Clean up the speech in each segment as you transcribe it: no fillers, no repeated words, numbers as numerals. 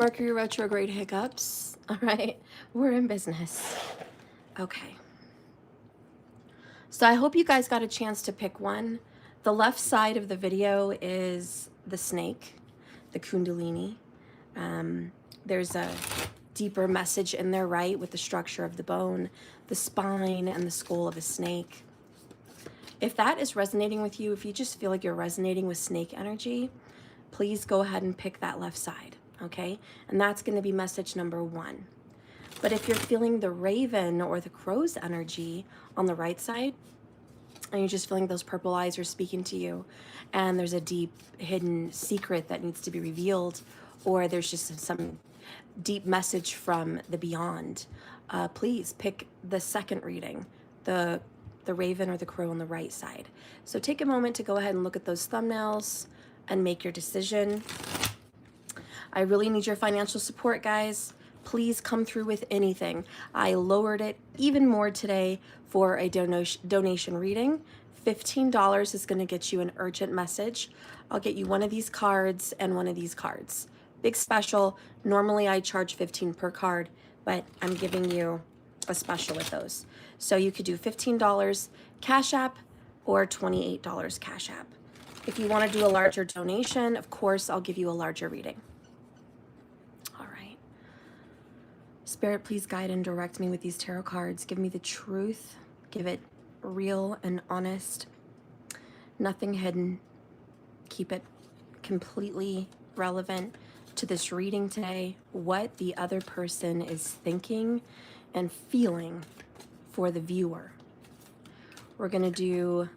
Mercury retrograde hiccups. All right, we're in business. Okay. So I hope you guys got a chance to pick one. The left side of the video is the snake, the Kundalini. There's a deeper message in there, right, with the structure of the bone, the spine, and the skull of a snake. If that is resonating with you, if you just feel like you're resonating with snake energy, please go ahead and pick that left side, okay? And that's going to be message number 1. But if you're feeling the raven or the crow's energy on the right side, and you're just feeling those purple eyes are speaking to you, and there's a deep hidden secret that needs to be revealed, or there's just some deep message from the beyond, please pick the second reading, the raven or the crow on the right side. So take a moment to go ahead and look at those thumbnails and make your decision. I really need your financial support, guys. Please come through with anything. I lowered it even more today for a donation reading. $15 is going to get you an urgent message. I'll get you one of these cards and one of these cards. Big special. Normally I charge $15 per card, but I'm giving you a special with those. So you could do $15 Cash App or $28 Cash App. If you want to do a larger donation, of course, I'll give you a larger reading. All right. Spirit, please guide and direct me with these tarot cards. Give me the truth. Give it real and honest. Nothing hidden. Keep it completely relevant to this reading today. What the other person is thinking and feeling for the viewer. We're going to do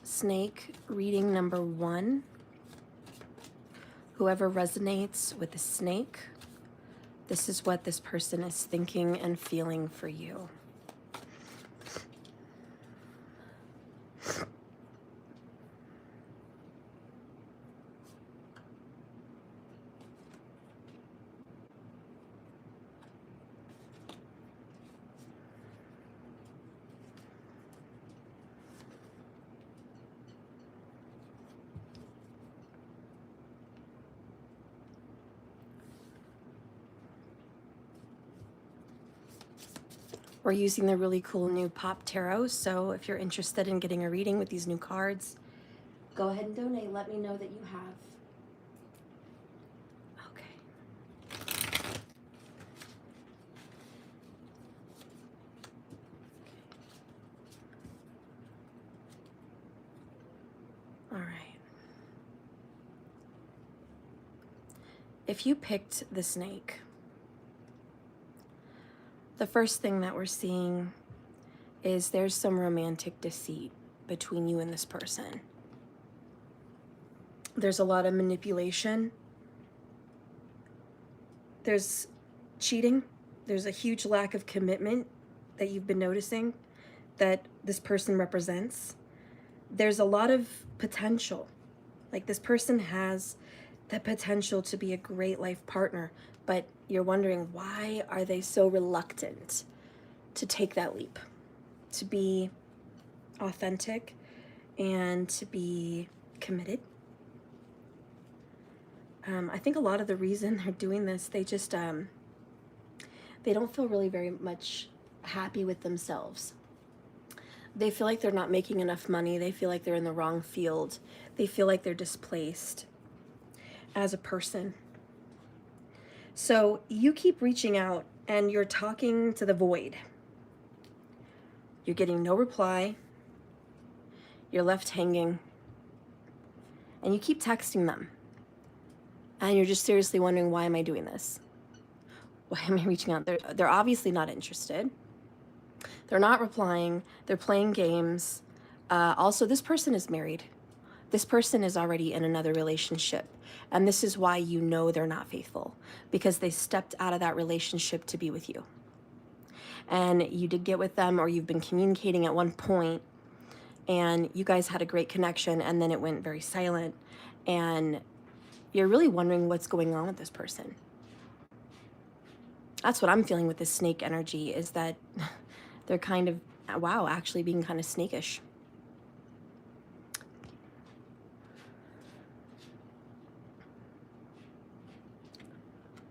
snake reading number 1. Whoever resonates with the snake, this is what this person is thinking and feeling for you. We're using the really cool new Pop Tarot, so if you're interested in getting a reading with these new cards, go ahead and donate. Let me know that you have. Okay. All right. If you picked the snake, the first thing that we're seeing is there's some romantic deceit between you and this person. There's a lot of manipulation. There's cheating. There's a huge lack of commitment that you've been noticing that this person represents. There's a lot of potential. Like, this person has the potential to be a great life partner, but you're wondering, why are they so reluctant to take that leap, to be authentic and to be committed? I think a lot of the reason they're doing this, they just, they don't feel really very much happy with themselves. They feel like they're not making enough money. They feel like they're in the wrong field. They feel like they're displaced as a person. So you keep reaching out and you're talking to the void. You're getting no reply. You're left hanging. And you keep texting them. And you're just seriously wondering, why am I doing this? Why am I reaching out? They're obviously not interested. They're not replying. They're playing games. Also, this person is married. This person is already in another relationship. And this is why you know they're not faithful, because they stepped out of that relationship to be with you. And you did get with them, or you've been communicating at one point, and you guys had a great connection, and then it went very silent. And you're really wondering what's going on with this person. That's what I'm feeling with this snake energy, is that they're kind of, wow, actually being kind of snakish.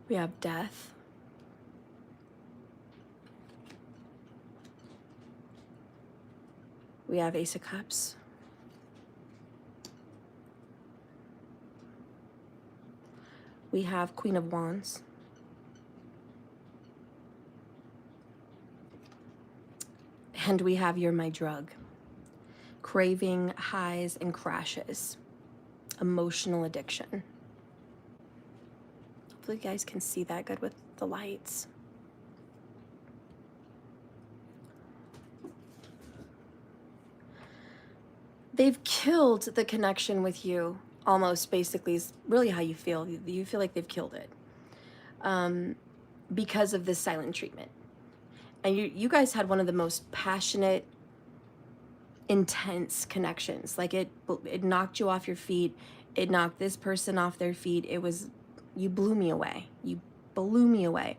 We have death. We have Ace of Cups. We have Queen of Wands. And we have You're My Drug. Craving, highs, and crashes. Emotional addiction. Hopefully you guys can see that good with the lights. They've killed the connection with you, almost, basically, is really how you feel. You feel like they've killed it because of this silent treatment. And you guys had one of the most passionate, intense connections. Like it knocked you off your feet. It knocked this person off their feet. You blew me away. You blew me away.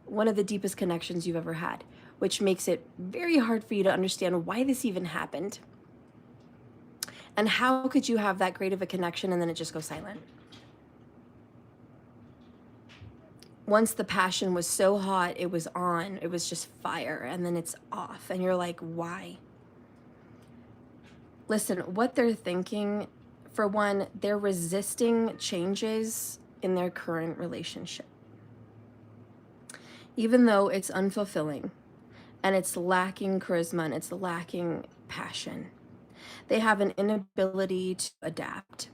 One of the deepest connections you've ever had, which makes it very hard for you to understand why this even happened. And how could you have that great of a connection and then it just goes silent? Once the passion was so hot, it was on, it was just fire, and then it's off. And you're like, why? Listen, what they're thinking, for one, they're resisting changes in their current relationship. Even though it's unfulfilling and it's lacking charisma and it's lacking passion, they have an inability to adapt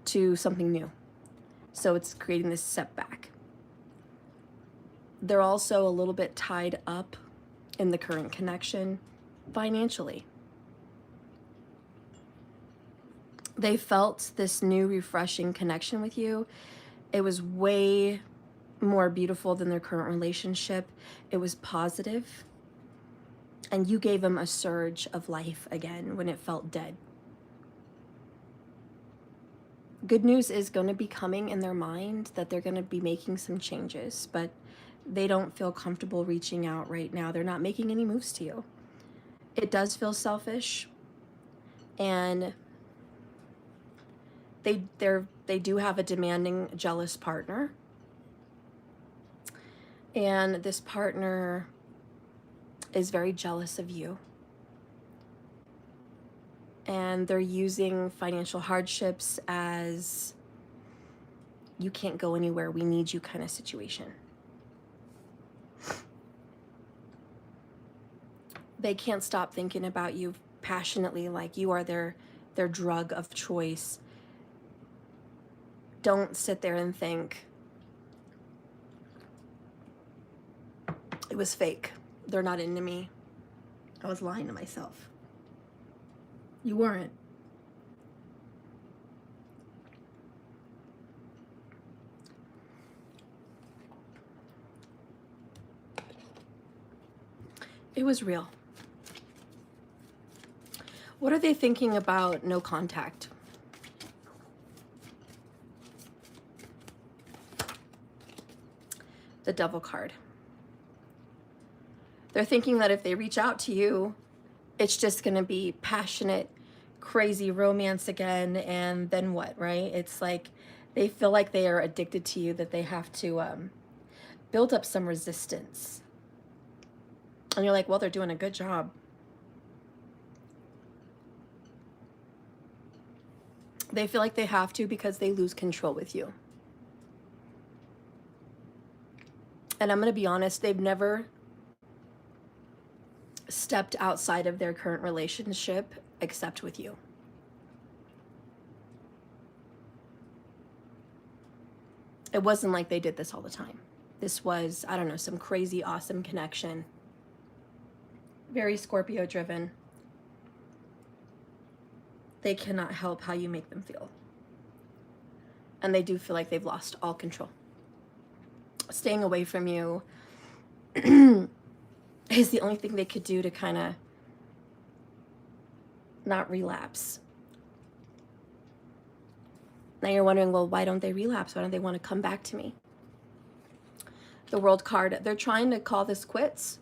to something new. So it's creating this setback. They're also a little bit tied up in the current connection financially. They felt this new refreshing connection with you. It was way more beautiful than their current relationship. It was positive. And you gave them a surge of life again when it felt dead. Good news is going to be coming in their mind, that they're going to be making some changes, but they don't feel comfortable reaching out right now. They're not making any moves to you. It does feel selfish, and they do have a demanding, jealous partner. And this partner is very jealous of you. And they're using financial hardships as you can't go anywhere, we need you kind of situation. They can't stop thinking about you passionately, like you are their drug of choice. Don't sit there and think it was fake. They're not into me. I was lying to myself. You weren't. It was real. What are they thinking about no contact? The Devil card. They're thinking that if they reach out to you, it's just going to be passionate, crazy romance again, and then what, right? It's like they feel like they are addicted to you, that they have to build up some resistance. And you're like, well, they're doing a good job. They feel like they have to because they lose control with you. And I'm going to be honest, they've never stepped outside of their current relationship except with you. It wasn't like they did this all the time. This was, I don't know, some crazy, awesome connection. Very Scorpio driven. They cannot help how you make them feel. And they do feel like they've lost all control. Staying away from you is the only thing they could do to kind of not relapse. Now you're wondering, well, why don't they relapse? Why don't they want to come back to me? The World card, they're trying to call this quits.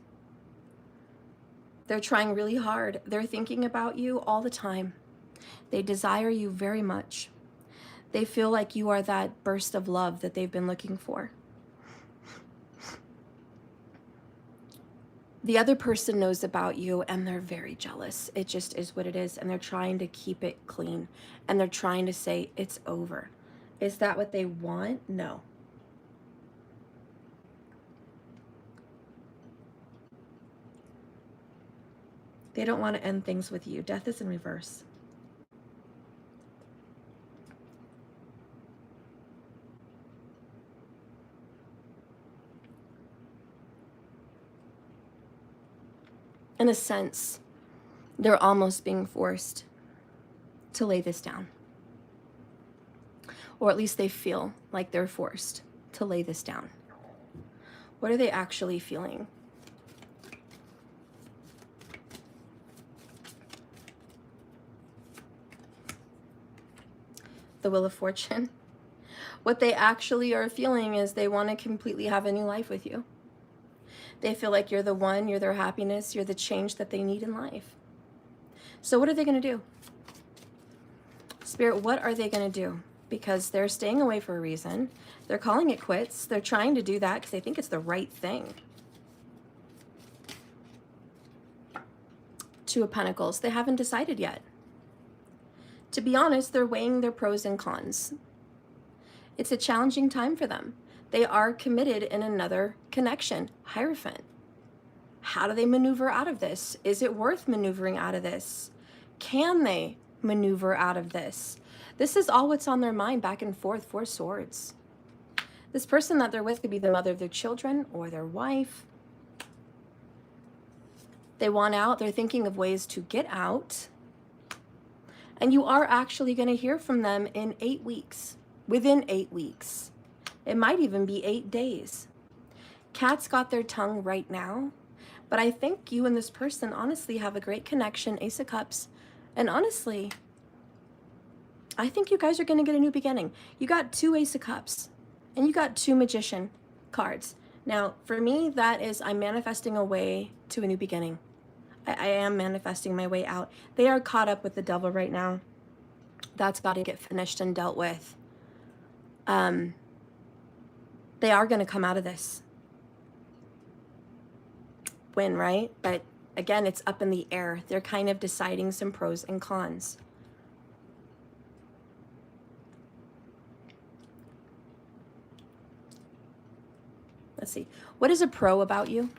They're trying really hard. They're thinking about you all the time. They desire you very much. They feel like you are that burst of love that they've been looking for. The other person knows about you and they're very jealous. It just is what it is. And they're trying to keep it clean. And they're trying to say it's over. Is that what they want? No. They don't want to end things with you. Death is in reverse. In a sense, they're almost being forced to lay this down. Or at least they feel like they're forced to lay this down. What are they actually feeling? The Wheel of Fortune. What they actually are feeling is they want to completely have a new life with you. They feel like you're the one, you're their happiness, you're the change that they need in life. So what are they going to do? Spirit, what are they going to do? Because they're staying away for a reason. They're calling it quits. They're trying to do that because they think it's the right thing. Two of Pentacles. They haven't decided yet. To be honest, they're weighing their pros and cons. It's a challenging time for them. They are committed in another connection. Hierophant. How do they maneuver out of this? Is it worth maneuvering out of this? Can they maneuver out of this? This is all what's on their mind, back and forth. Four Swords. This person that they're with could be the mother of their children or their wife. They want out. They're thinking of ways to get out. And you are actually going to hear from them in 8 weeks. Within 8 weeks. It might even be 8 days. Cat's got their tongue right now. But I think you and this person honestly have a great connection. Ace of Cups. And honestly, I think you guys are going to get a new beginning. You got 2 Ace of Cups. And you got 2 Magician cards. Now, for me, that is I'm manifesting a way to a new beginning. I am manifesting my way out. They are caught up with the devil right now. That's got to get finished and dealt with. They are going to come out of this. Win, right? But again, it's up in the air. They're kind of deciding some pros and cons. Let's see. What is a pro about you?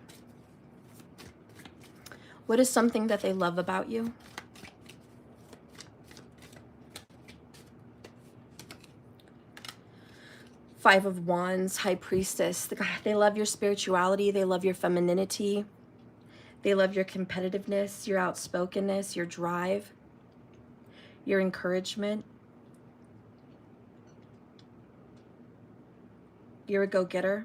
What is something that they love about you? Five of Wands, High Priestess. They love your spirituality. They love your femininity. They love your competitiveness, your outspokenness, your drive, your encouragement. You're a go-getter.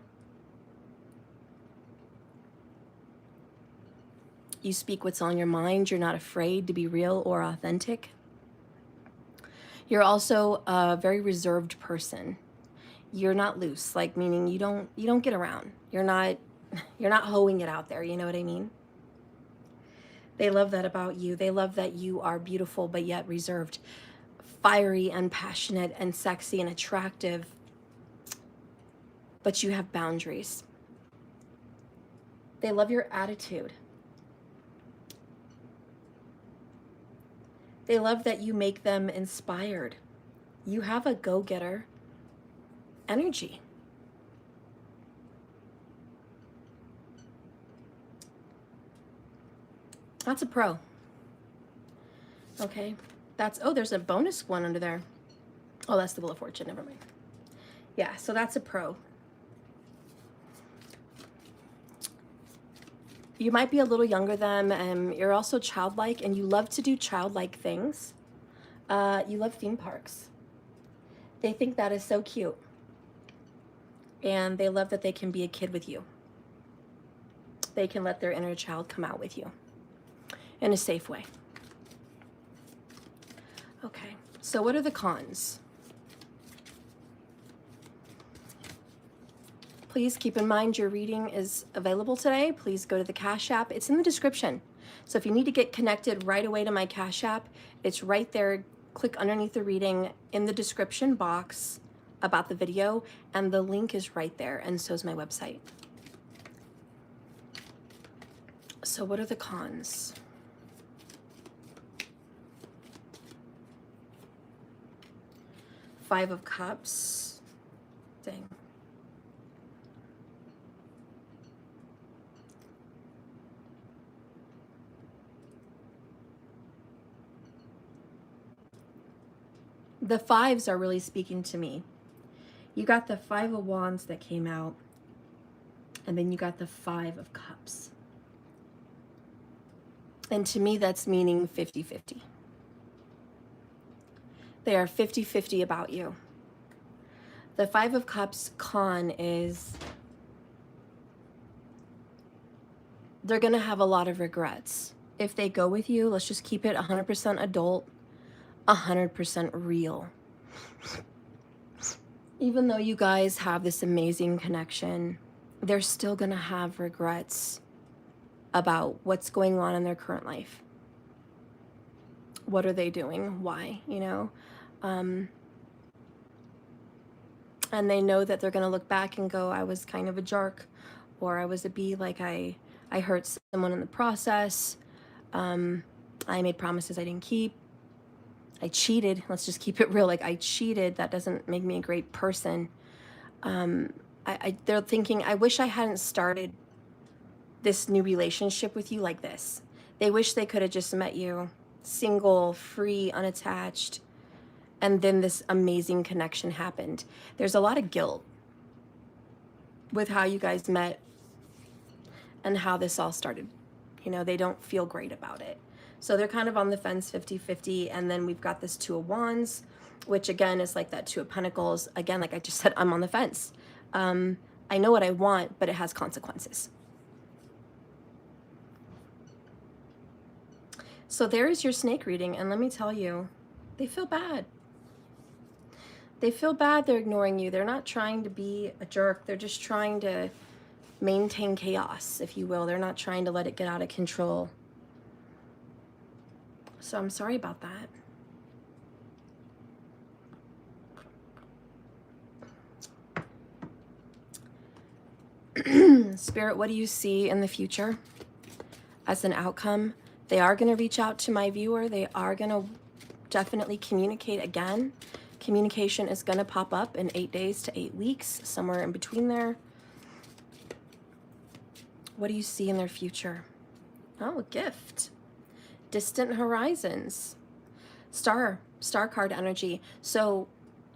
You speak what's on your mind. You're not afraid to be real or authentic. You're also a very reserved person. You're not loose, like meaning you don't get around. You're not hoeing it out there, you know what I mean? They love that about you. They love that you are beautiful but yet reserved, fiery and passionate and sexy and attractive, but you have boundaries. They love your attitude. They love that you make them inspired. You have a go-getter energy. That's a pro. Okay. That's, oh, there's a bonus one under there. Oh, that's the Wheel of Fortune. Never mind. Yeah, so that's a pro. You might be a little younger than them. You're also childlike, and you love to do childlike things. You love theme parks. They think that is so cute. And they love that they can be a kid with you. They can let their inner child come out with you in a safe way. Okay, so what are the cons? Please keep in mind your reading is available today. Please go to the Cash App. It's in the description. So if you need to get connected right away to my Cash App, it's right there click underneath the reading in the description box about the video, and the link is right there, and so is my website. So what are the cons? Five of Cups. Dang. The fives are really speaking to me. You got the Five of Wands that came out, and then you got the Five of Cups. And to me, that's meaning 50-50. They are 50-50 about you. The Five of Cups con is they're going to have a lot of regrets. If they go with you, let's just keep it 100% adult, 100% real. Even though you guys have this amazing connection, they're still going to have regrets about what's going on in their current life. What are they doing? Why? You know? And they know that they're going to look back and go, I was kind of a jerk, or I was a bee, like I hurt someone in the process. I made promises I didn't keep. I cheated. Let's just keep it real. Like, I cheated. That doesn't make me a great person. They're thinking, I wish I hadn't started this new relationship with you like this. They wish they could have just met you single, free, unattached, and then this amazing connection happened. There's a lot of guilt with how you guys met and how this all started. You know, they don't feel great about it. So they're kind of on the fence, 50-50. And then we've got this Two of Wands, which again is like that Two of Pentacles. Again, like I just said, I'm on the fence. I know what I want, but it has consequences. So there is your snake reading. And let me tell you, they feel bad. They feel bad. They're ignoring you. They're not trying to be a jerk. They're just trying to maintain chaos, if you will. They're not trying to let it get out of control. So I'm sorry about that. Spirit, what do you see in the future as an outcome? They are going to reach out to my viewer. They are going to definitely communicate again. Communication is going to pop up in 8 days to 8 weeks, somewhere in between there. What do you see in their future? Oh, a gift. Distant horizons. Star card energy. So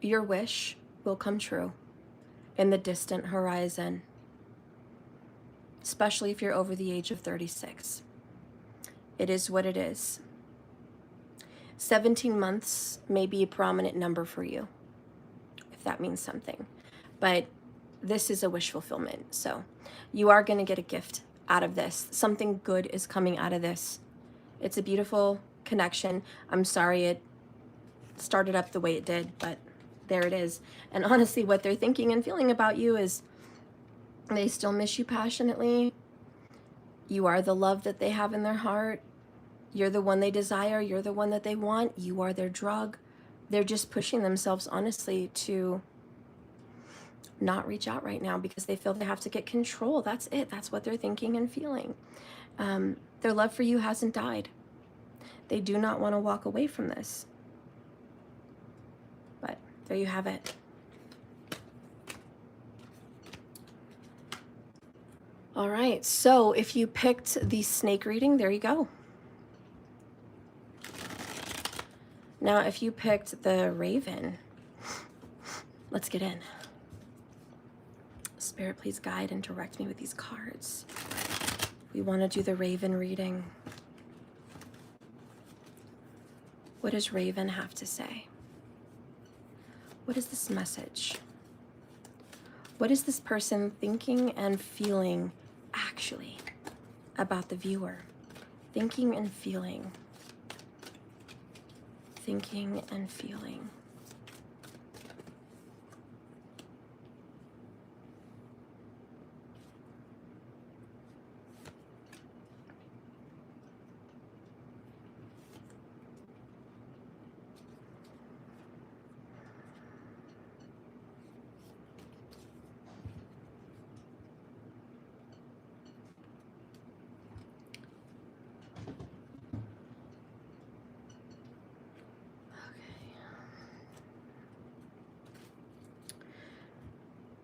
your wish will come true in the distant horizon, especially if you're over the age of 36. It is what it is. 17 months may be a prominent number for you, if that means something. But this is a wish fulfillment. So you are going to get a gift out of this. Something good is coming out of this. It's a beautiful connection. I'm sorry it started up the way it did, but there it is. And honestly, what they're thinking and feeling about you is they still miss you passionately. You are the love that they have in their heart. You're the one they desire. You're the one that they want. You are their drug. They're just pushing themselves, honestly, to not reach out right now because they feel they have to get control. That's it. That's what they're thinking and feeling. Their love for you hasn't died. They do not want to walk away from this. But there you have it. All right. So if you picked the snake reading, there you go. Now, if you picked the raven, let's get in. Spirit, please guide and direct me with these cards. We want to do the raven reading. What does Raven have to say? What is this message? What is this person thinking and feeling actually about the viewer? Thinking and feeling. Thinking and feeling.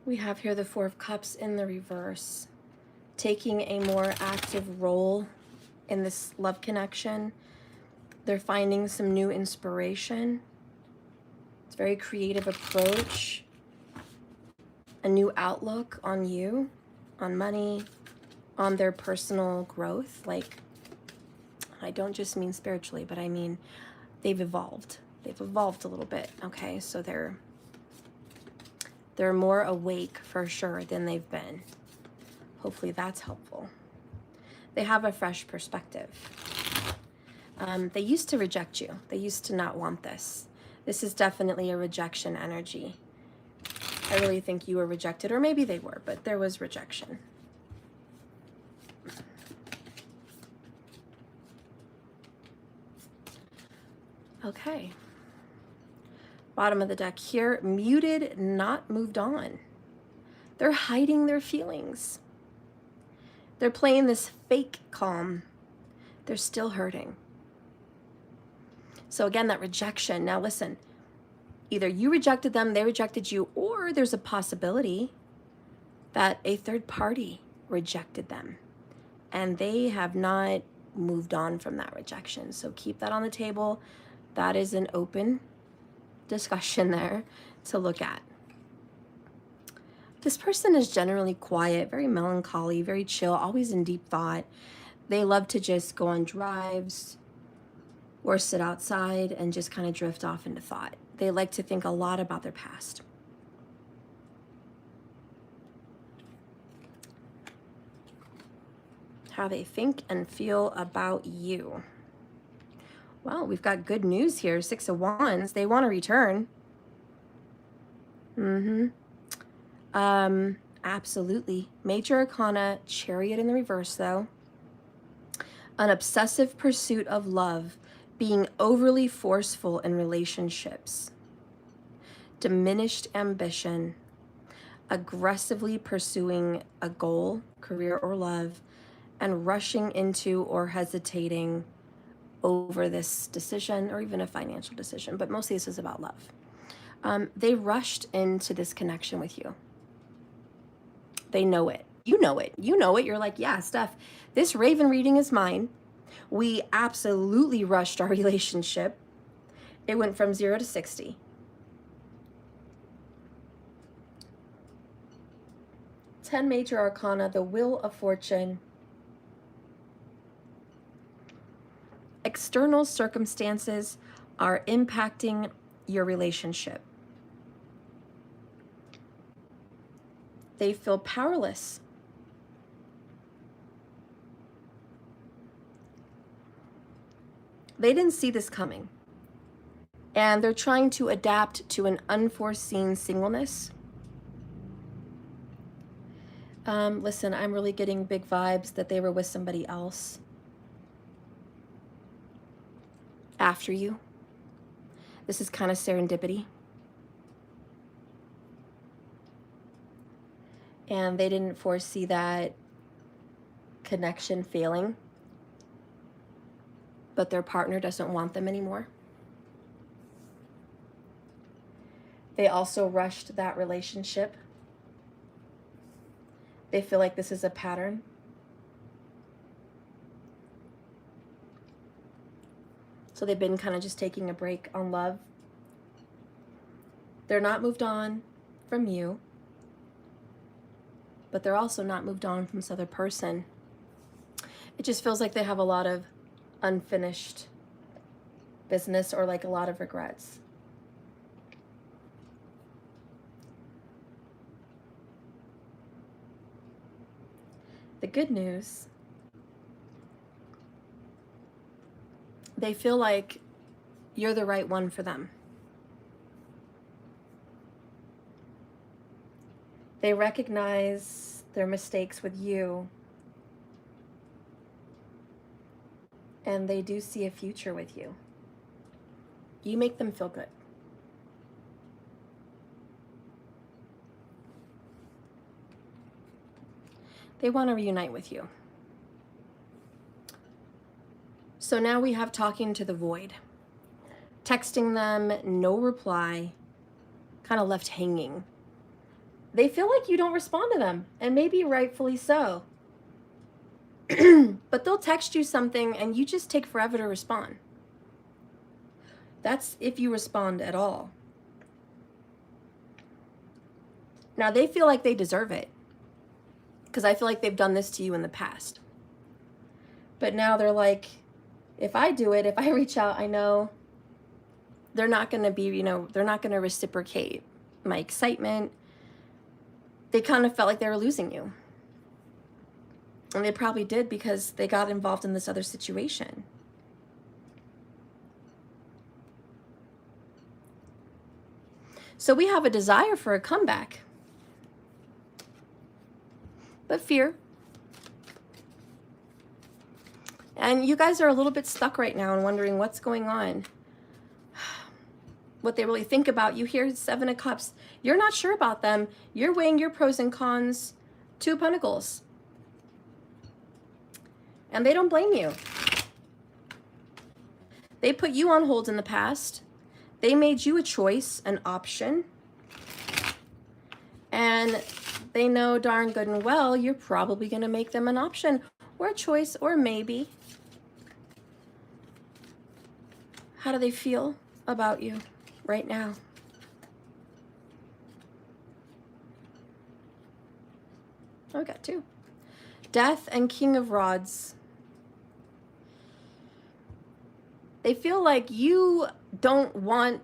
We have here the Four of Cups in the reverse, taking a more active role in this love connection. They're finding some new inspiration. It's a very creative approach, a new outlook on you, on money, on their personal growth. Like, I don't just mean spiritually, but I mean they've evolved. They've evolved a little bit, okay? So they're more awake for sure than they've been. Hopefully that's helpful. They have a fresh perspective. They used to reject you. They used to not want this. This is definitely a rejection energy. I really think you were rejected, or maybe they were, but there was rejection. Okay. Bottom of the deck here, muted, not moved on. They're hiding their feelings. They're playing this fake calm. They're still hurting. So again, that rejection. Now listen, either you rejected them, they rejected you, or there's a possibility that a third party rejected them and they have not moved on from that rejection. So keep that on the table. That is an open discussion there to look at. This person is generally quiet, very melancholy, very chill, always in deep thought. They love to just go on drives or sit outside and just kind of drift off into thought. They like to think a lot about their past. How they think and feel about you. Well, we've got good news here. Six of Wands. They want to return. Absolutely. Major Arcana, Chariot in the reverse, though. An obsessive pursuit of love, being overly forceful in relationships. Diminished ambition, aggressively pursuing a goal, career or love, and rushing into or hesitating over this decision, or even a financial decision, but mostly this is about love. They rushed into this connection with you. They know it. You know it. You know it. You're like, yeah, Steph, this Raven reading is mine. We absolutely rushed our relationship. It went from 0 to 60. Ten Major Arcana, the Wheel of Fortune. External circumstances are impacting your relationship. They feel powerless. They didn't see this coming. And they're trying to adapt to an unforeseen singleness. Listen, I'm really getting big vibes that they were with somebody else after you. This is kind of serendipity. And they didn't foresee that connection failing, but their partner doesn't want them anymore. They also rushed that relationship. They feel like this is a pattern. So they've been kind of just taking a break on love. They're not moved on from you, but they're also not moved on from this other person. It just feels like they have a lot of unfinished business, or like a lot of regrets. The good news, they feel like you're the right one for them. They recognize their mistakes with you, and they do see a future with you. You make them feel good. They want to reunite with you. So now we have talking to the void. Texting them, no reply, kind of left hanging. They feel like you don't respond to them, and maybe rightfully so. But they'll text you something and you just take forever to respond. That's if you respond at all. Now, they feel like they deserve it because I feel like they've done this to you in the past. But now they're like, if I do it, if I reach out, I know they're not going to be, you know, they're not going to reciprocate my excitement. They kind of felt like they were losing you. And they probably did because they got involved in this other situation. So we have a desire for a comeback, but fear. And you guys are a little bit stuck right now and wondering what's going on, what they really think about you. Here, Seven of Cups. You're not sure about them. You're weighing your pros and cons. Two of Pentacles. And they don't blame you. They put you on hold in the past. They made you a choice, an option. And they know darn good and well you're probably going to make them an option or a choice or maybe. How do they feel about you right now? Oh, I got two. Death and King of Rods. They feel like you don't want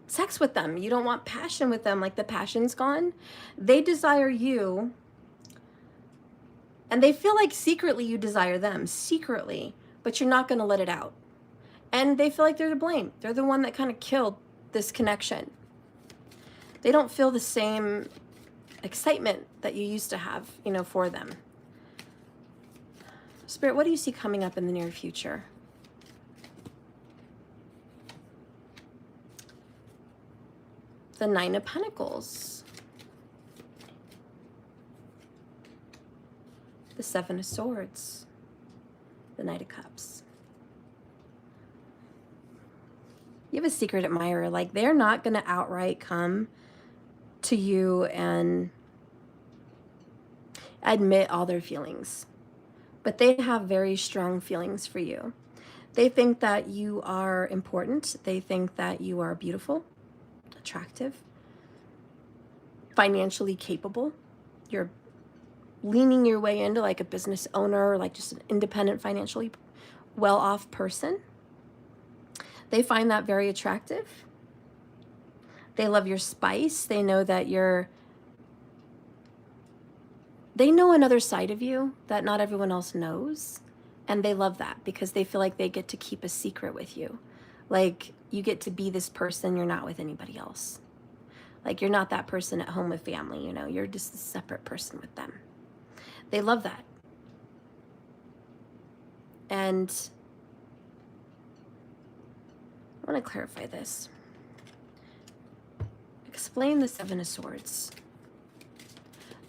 sex with them. You don't want passion with them, like the passion's gone. They desire you. And they feel like secretly you desire them, secretly, but you're not going to let it out. And they feel like they're to blame. They're the one that kind of killed this connection. They don't feel the same excitement that you used to have, you know, for them. Spirit, what do you see coming up in the near future? The Nine of Pentacles. The Seven of Swords. The Knight of Cups. You have a secret admirer. Like, they're not going to outright come to you and admit all their feelings. But they have very strong feelings for you. They think that you are important. They think that you are beautiful, attractive, financially capable. You're leaning your way into like a business owner or like just an independent, financially well-off person. They find that very attractive. They love your spice. They know that they know another side of you that not everyone else knows. And they love that because they feel like they get to keep a secret with you. Like, you get to be this person, you're not with anybody else. Like, you're not that person at home with family, you know, you're just a separate person with them. They love that. And I want to clarify this. Explain the Seven of Swords.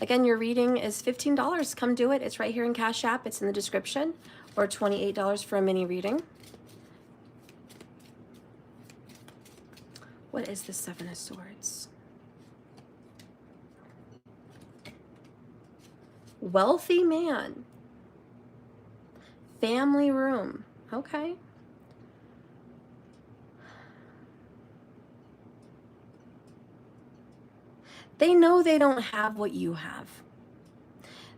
Again, your reading is $15. Come do it. It's right here in Cash App. It's in the description. Or $28 for a mini reading. What is the Seven of Swords? Wealthy man. Family room. Okay. They know they don't have what you have.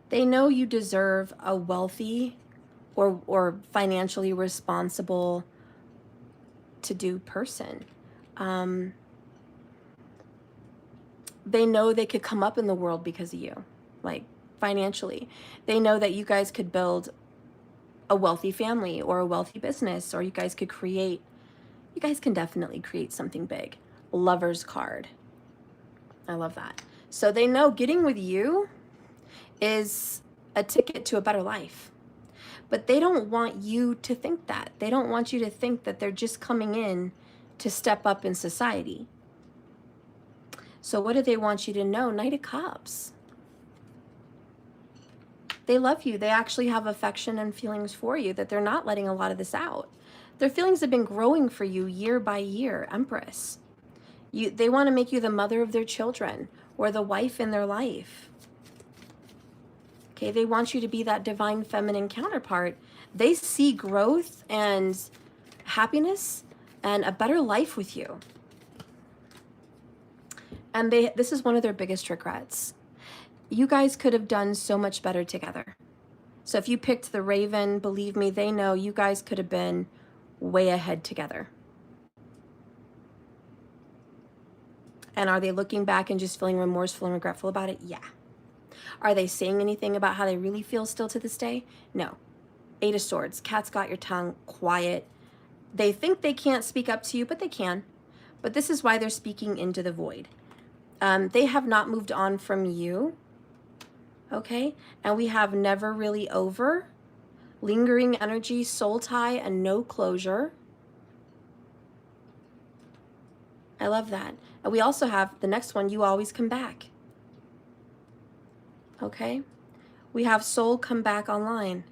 They know you deserve a wealthy or financially responsible to do person. They know they could come up in the world because of you, like financially. They know that you guys could build a wealthy family or a wealthy business, or you guys can definitely create something big. Lover's card. I love that. So they know getting with you is a ticket to a better life. But they don't want you to think that. They don't want you to think that they're just coming in to step up in society. So what do they want you to know? Knight of Cups. They love you. They actually have affection and feelings for you, that they're not letting a lot of this out. Their feelings have been growing for you year by year, Empress. They want to make you the mother of their children or the wife in their life. Okay, they want you to be that divine feminine counterpart. They see growth and happiness and a better life with you. And this is one of their biggest regrets. You guys could have done so much better together. So if you picked the Raven, believe me, they know you guys could have been way ahead together. And are they looking back and just feeling remorseful and regretful about it? Yeah. Are they saying anything about how they really feel still to this day? No. Eight of Swords, cat's got your tongue, quiet. They think they can't speak up to you, but they can. But this is why they're speaking into the void. They have not moved on from you, okay? And we have never really over, lingering energy, soul tie, and no closure. I love that. And we also have the next one, you always come back. Okay? We have soul come back online.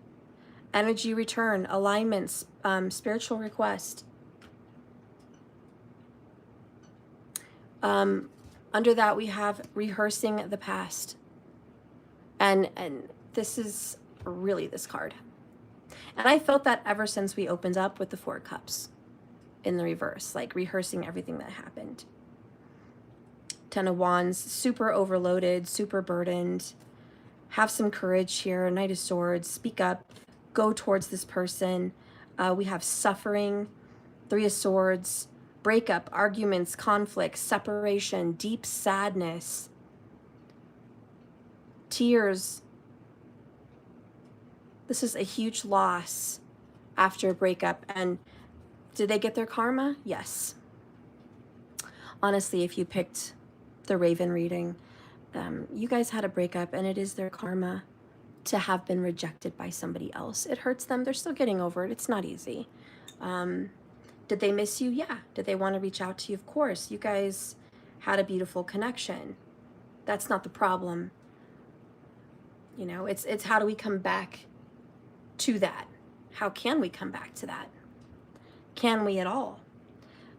Energy return, alignments, spiritual request. Under that, we have rehearsing the past. And this is really this card. And I felt that ever since we opened up with the Four Cups in the reverse, like rehearsing everything that happened. Ten of Wands, super overloaded, super burdened. Have some courage here. Knight of Swords, speak up, go towards this person. We have suffering, Three of Swords, breakup, arguments, conflict, separation, deep sadness, tears. This is a huge loss after a breakup. And did they get their karma? Yes. Honestly, if you picked the Raven reading, you guys had a breakup and it is their karma to have been rejected by somebody else. It hurts them. They're still getting over it. It's not easy. Did they miss you? Yeah. Did they want to reach out to you? Of course. You guys had a beautiful connection. That's not the problem. You know, it's how do we come back to that? How can we come back to that? Can we at all?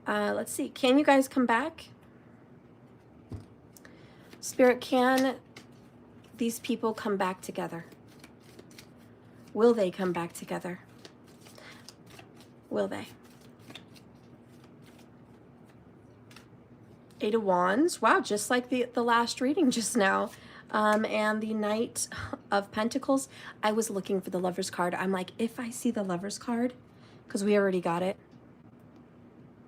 Let's see. Can you guys come back? Spirit, can these people come back together? Will they come back together? Will they? Eight of Wands. Wow, just like the last reading just now. And the Knight of Pentacles. I was looking for the Lover's card. I'm like, if I see the Lover's card, because we already got it.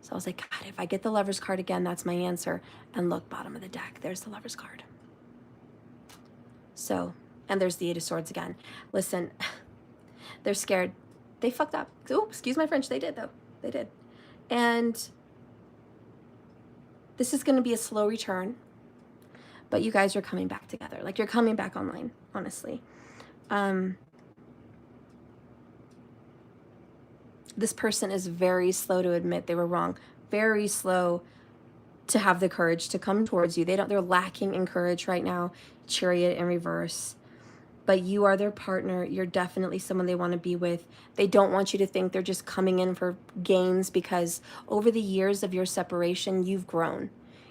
So I was like, God, if I get the Lover's card again, that's my answer. And look, bottom of the deck, there's the Lover's card. So, and there's the Eight of Swords again. Listen, they're scared. They fucked up. Oh, excuse my French. They did, though. They did. And this is going to be a slow return. But you guys are coming back together. Like, you're coming back online, honestly. This person is very slow to admit they were wrong. Very slow to have the courage to come towards you. They're lacking in courage right now. Chariot in reverse. But you are their partner. You're definitely someone they want to be with. They don't want you to think they're just coming in for gains, because over the years of your separation, you've grown.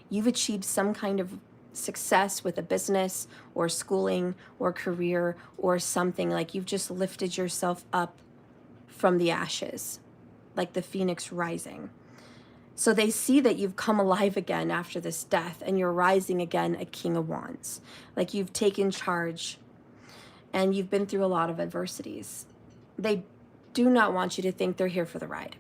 You've achieved some kind of success with a business or schooling or career or something. Like, you've just lifted yourself up from the ashes, like the phoenix rising. So they see that you've come alive again after this death, and you're rising again, a King of Wands. Like, you've taken charge and you've been through a lot of adversities. They do not want you to think they're here for the ride.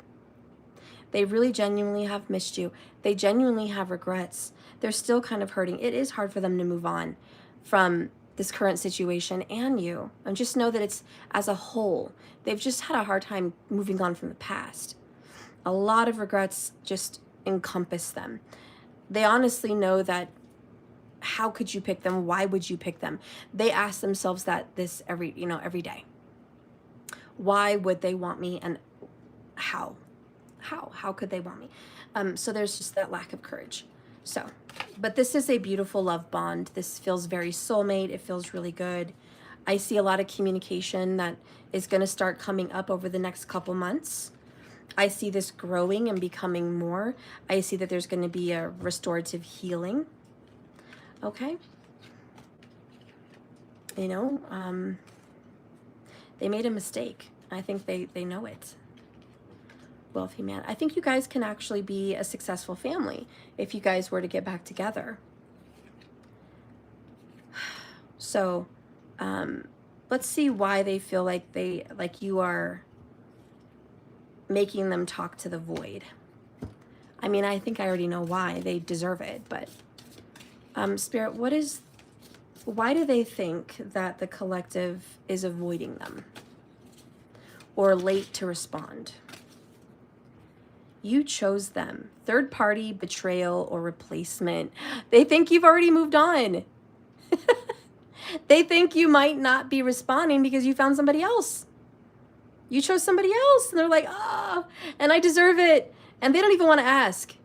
They really genuinely have missed you. They genuinely have regrets. They're still kind of hurting. It is hard for them to move on from this current situation and you. And just know that it's as a whole. They've just had a hard time moving on from the past. A lot of regrets just encompass them. They honestly know that, how could you pick them? Why would you pick them? They ask themselves that every day. Why would they want me, and how? How could they want me? So there's just that lack of courage. So, but this is a beautiful love bond. This feels very soulmate. It feels really good. I see a lot of communication that is going to start coming up over the next couple months. I see this growing and becoming more. I see that there's going to be a restorative healing. Okay. You know, they made a mistake. I think they know it. Wealthy man. I think you guys can actually be a successful family if you guys were to get back together. So, let's see why they feel like you are making them talk to the void. I mean, I think I already know why. They deserve it, but Spirit, why do they think that the collective is avoiding them or late to respond? You chose them. Third party, betrayal, or replacement. They think you've already moved on. They think you might not be responding because you found somebody else. You chose somebody else, and they're like, and I deserve it. And they don't even want to ask.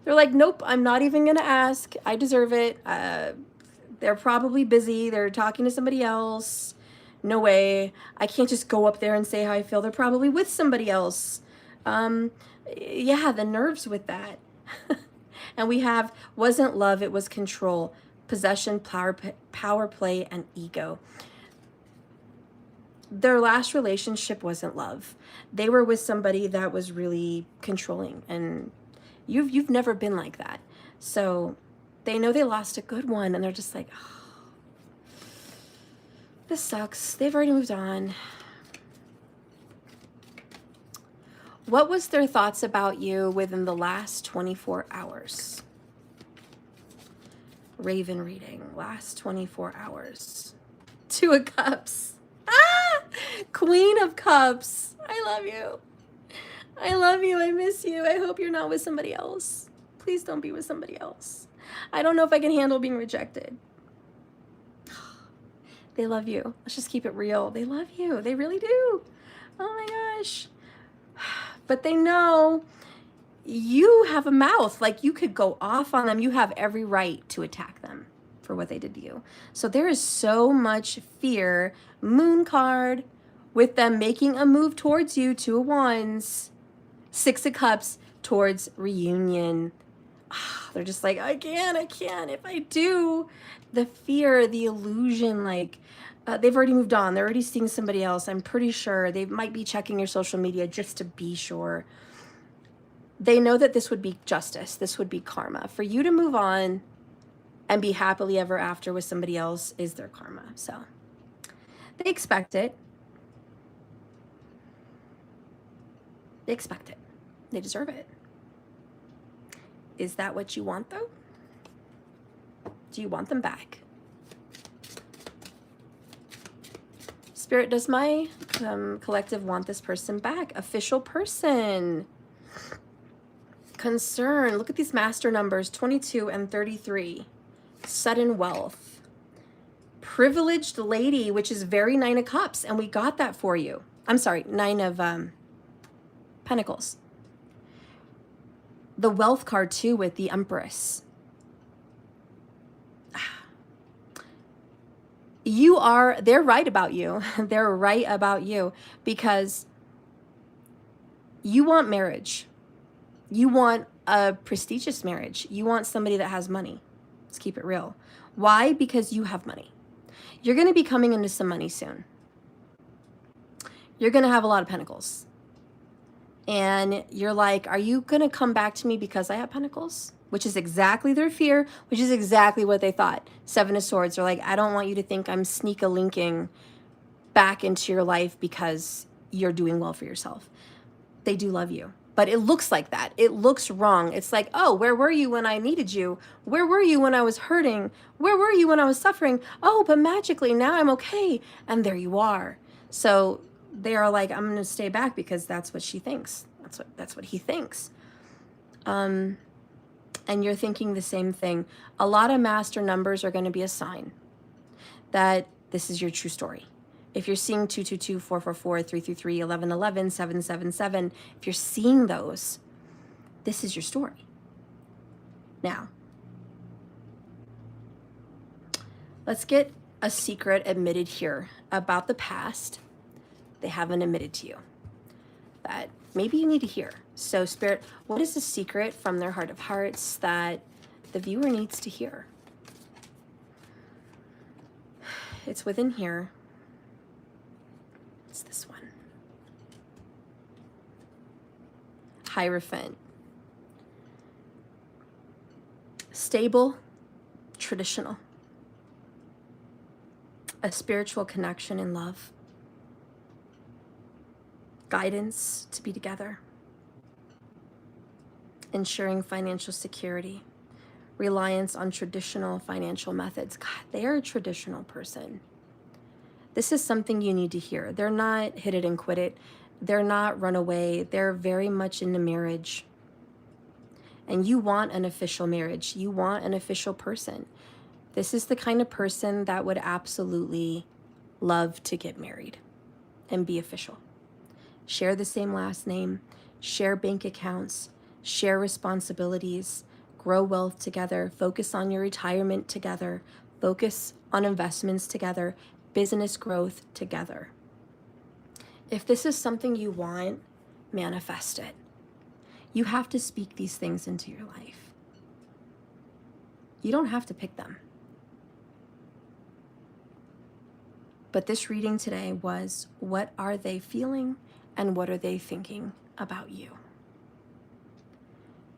They're like, nope, I'm not even going to ask. I deserve it. They're probably busy. They're talking to somebody else. No way. I can't just go up there and say how I feel. They're probably with somebody else. Yeah, the nerves with that. And we have, wasn't love, it was control, possession, power play, and ego. Their last relationship wasn't love. They were with somebody that was really controlling, and you've never been like that. So they know they lost a good one, and they're just like, oh, this sucks. They've already moved on. What was their thoughts about you within the last 24 hours? Raven reading, last 24 hours. Two of Cups. Queen of Cups. I love you. I love you. I miss you. I hope you're not with somebody else. Please don't be with somebody else. I don't know if I can handle being rejected. They love you. Let's just keep it real. They love you. They really do. Oh my gosh. But they know you have a mouth. Like, you could go off on them. You have every right to attack them for what they did to you. So there is so much fear. Moon card with them making a move towards you. Two of Wands. Six of Cups towards reunion. They're just like, I can't. If I do, the fear, the illusion, like, they've already moved on. They're already seeing somebody else. I'm pretty sure they might be checking your social media just to be sure. They know that this would be justice. This would be karma. For you to move on and be happily ever after with somebody else is their karma. So they expect it. They expect it. They deserve it. Is that what you want, though? Do you want them back? Spirit, does my collective want this person back? Official person. Concern. Look at these master numbers, 22 and 33. Sudden wealth. Privileged lady, which is very Nine of Cups, and we got that for you. I'm sorry, Nine of Pentacles. The wealth card, too, with the Empress. They're right about you. They're right about you because you want marriage. You want a prestigious marriage. You want somebody that has money. Let's keep it real. Why? Because you have money. You're going to be coming into some money soon. You're going to have a lot of pentacles. And you're like, are you going to come back to me because I have pentacles? Which is exactly their fear, which is exactly what they thought. Seven of Swords. They're like, I don't want you to think I'm sneak-a-linking back into your life because you're doing well for yourself. They do love you. But it looks like that. It looks wrong. It's like, oh, where were you when I needed you? Where were you when I was hurting? Where were you when I was suffering? Oh, but magically now I'm okay. And there you are. So they are like, I'm going to stay back because that's what she thinks. That's what he thinks. And you're thinking the same thing. A lot of master numbers are going to be a sign that this is your true story. If you're seeing 222, 444, 333, 1111, 777, if you're seeing those, this is your story. Now, let's get a secret admitted here about the past they haven't admitted to you. That maybe you need to hear. So Spirit, what is the secret from their heart of hearts that the viewer needs to hear? It's within here. It's this one. Hierophant. Stable, traditional. A spiritual connection in love. Guidance to be together. Ensuring financial security. Reliance on traditional financial methods. God, they are a traditional person. This is something you need to hear. They're not hit it and quit it. They're not run away. They're very much into marriage. And you want an official marriage. You want an official person. This is the kind of person that would absolutely love to get married and be official. Share the same last name, share bank accounts, share responsibilities, grow wealth together, focus on your retirement together, focus on investments together, business growth together. If this is something you want, manifest it. You have to speak these things into your life. You don't have to pick them. But this reading today was, what are they feeling and what are they thinking about you?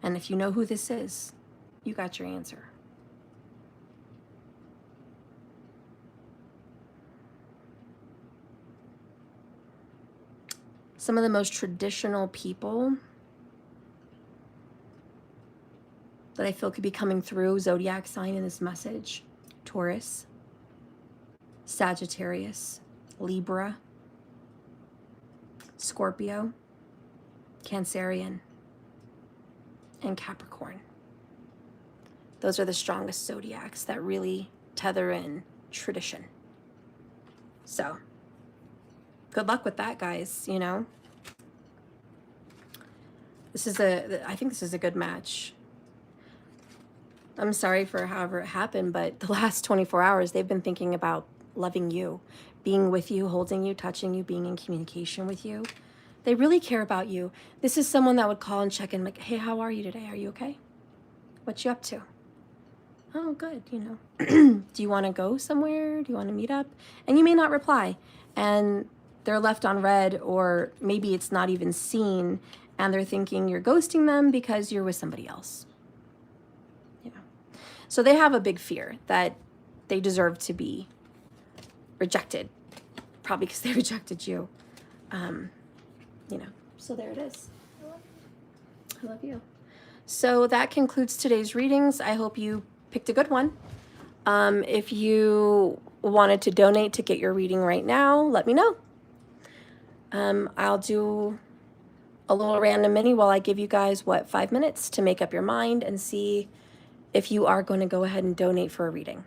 And if you know who this is, you got your answer. Some of the most traditional people that I feel could be coming through zodiac sign in this message: Taurus, Sagittarius, Libra, Scorpio, Cancerian, and Capricorn. Those are the strongest zodiacs that really tether in tradition. So, good luck with that, guys, you know. I think this is a good match. I'm sorry for however it happened, but the last 24 hours, they've been thinking about loving you, being with you, holding you, touching you, being in communication with you. They really care about you. This is someone that would call and check in, like, hey, how are you today? Are you okay? What you up to? Oh, good, you know. Do you want to go somewhere? Do you want to meet up? And you may not reply. And they're left on red, or maybe it's not even seen, and they're thinking you're ghosting them because you're with somebody else. You know. So they have a big fear that they deserve to be rejected, probably because they rejected you. You know, so there it is. I love you. So that concludes today's readings. I hope you picked a good one. If you wanted to donate to get your reading right now, let me know. I'll do a little random mini while I give you guys, 5 minutes to make up your mind and see if you are going to go ahead and donate for a reading.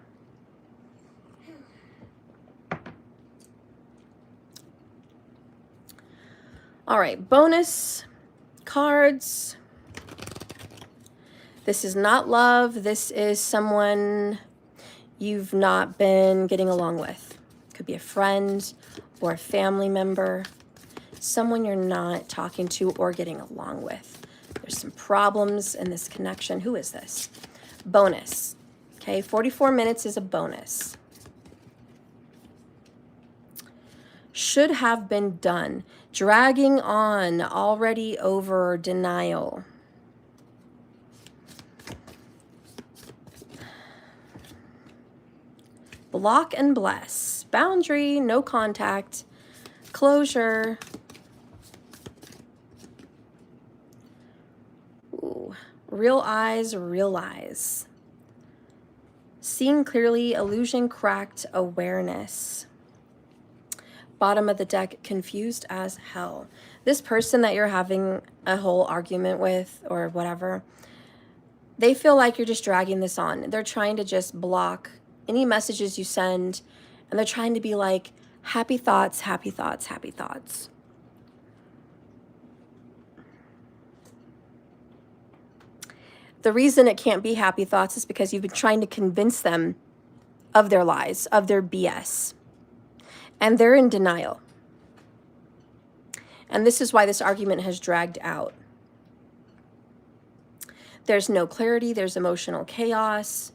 All right, bonus cards. This is not love. This is someone you've not been getting along with. Could be a friend or a family member, someone you're not talking to or getting along with. There's some problems in this connection. Who is this? Bonus. Okay, 44 minutes is a bonus. Should have been done. Dragging on, already over, denial. Block and bless. Boundary, no contact. Closure. Ooh. Real eyes, real eyes. Seeing clearly, illusion cracked, awareness. Bottom of the deck, confused as hell. This person that you're having a whole argument with or whatever, they feel like you're just dragging this on. They're trying to just block any messages you send, and they're trying to be like, happy thoughts, happy thoughts, happy thoughts. The reason it can't be happy thoughts is because you've been trying to convince them of their lies, of their BS. And they're in denial. And this is why this argument has dragged out. There's no clarity. There's emotional chaos.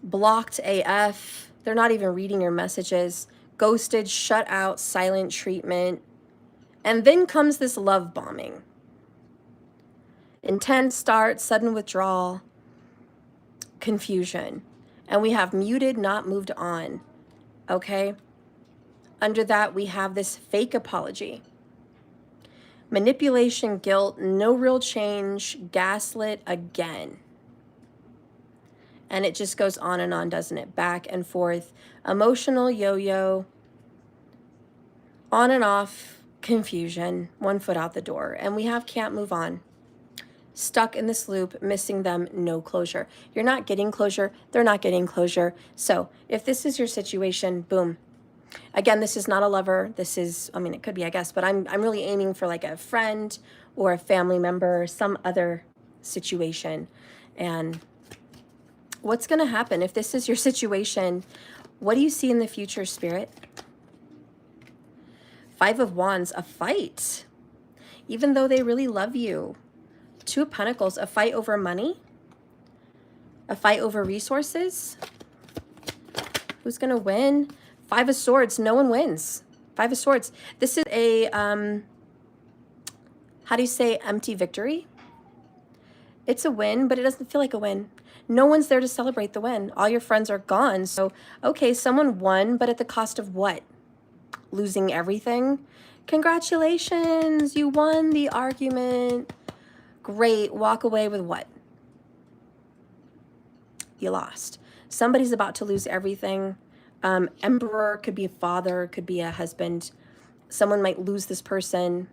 Blocked AF. They're not even reading your messages. Ghosted, shut out, silent treatment. And then comes this love bombing. Intense start, sudden withdrawal, confusion. And we have muted, not moved on. Okay? Under that, we have this fake apology. Manipulation, guilt, no real change, gaslit again. And it just goes on and on, doesn't it? Back and forth. Emotional yo-yo. On and off, confusion, 1 foot out the door. And we have can't move on. Stuck in this loop, missing them, no closure. You're not getting closure. They're not getting closure. So if this is your situation, boom. Again, this is not a lover. This is, I mean, it could be, I guess, but I'm really aiming for like a friend or a family member, some other situation. And what's going to happen if this is your situation? What do you see in the future, Spirit? 5 of Wands, a fight. Even though they really love you. 2 of Pentacles, a fight over money. A fight over resources. Who's going to win? 5 of Swords, no one wins. 5 of Swords. This is a, how do you say, empty victory? It's a win, but it doesn't feel like a win. No one's there to celebrate the win. All your friends are gone. So, okay, someone won, but at the cost of what? Losing everything? Congratulations, you won the argument. Great, walk away with what? You lost. Somebody's about to lose everything. Emperor could be a father, could be a husband. Someone might lose this person.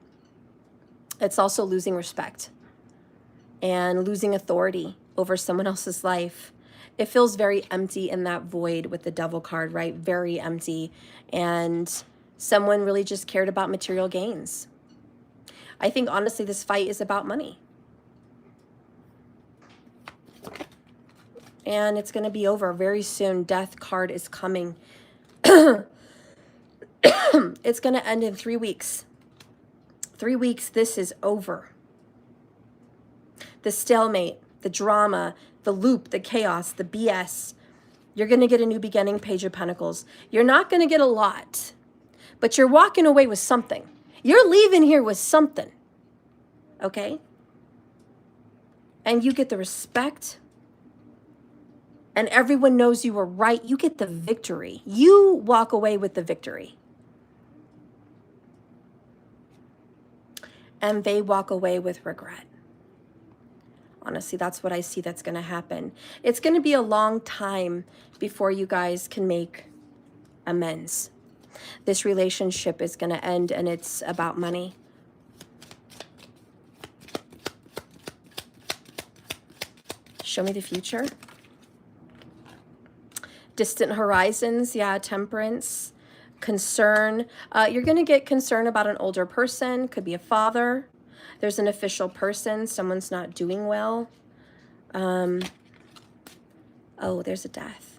It's also losing respect and losing authority over someone else's life. It feels very empty in that void with the Devil card, right? Very empty. And someone really just cared about material gains. I think, honestly, this fight is about money. And it's going to be over very soon. Death card is coming. It's going to end in 3 weeks. 3 weeks, this is over. The stalemate, the drama, the loop, the chaos, the BS. You're going to get a new beginning, Page of Pentacles. You're not going to get a lot, but you're walking away with something. You're leaving here with something, okay? And you get the respect, and everyone knows you were right. You get the victory. You walk away with the victory. And they walk away with regret. Honestly, that's what I see that's going to happen. It's going to be a long time before you guys can make amends. This relationship is going to end, and it's about money. Show me the future. Distant horizons, yeah, temperance, concern. You're going to get concern about an older person, could be a father. There's an official person, someone's not doing well. Oh, there's a death.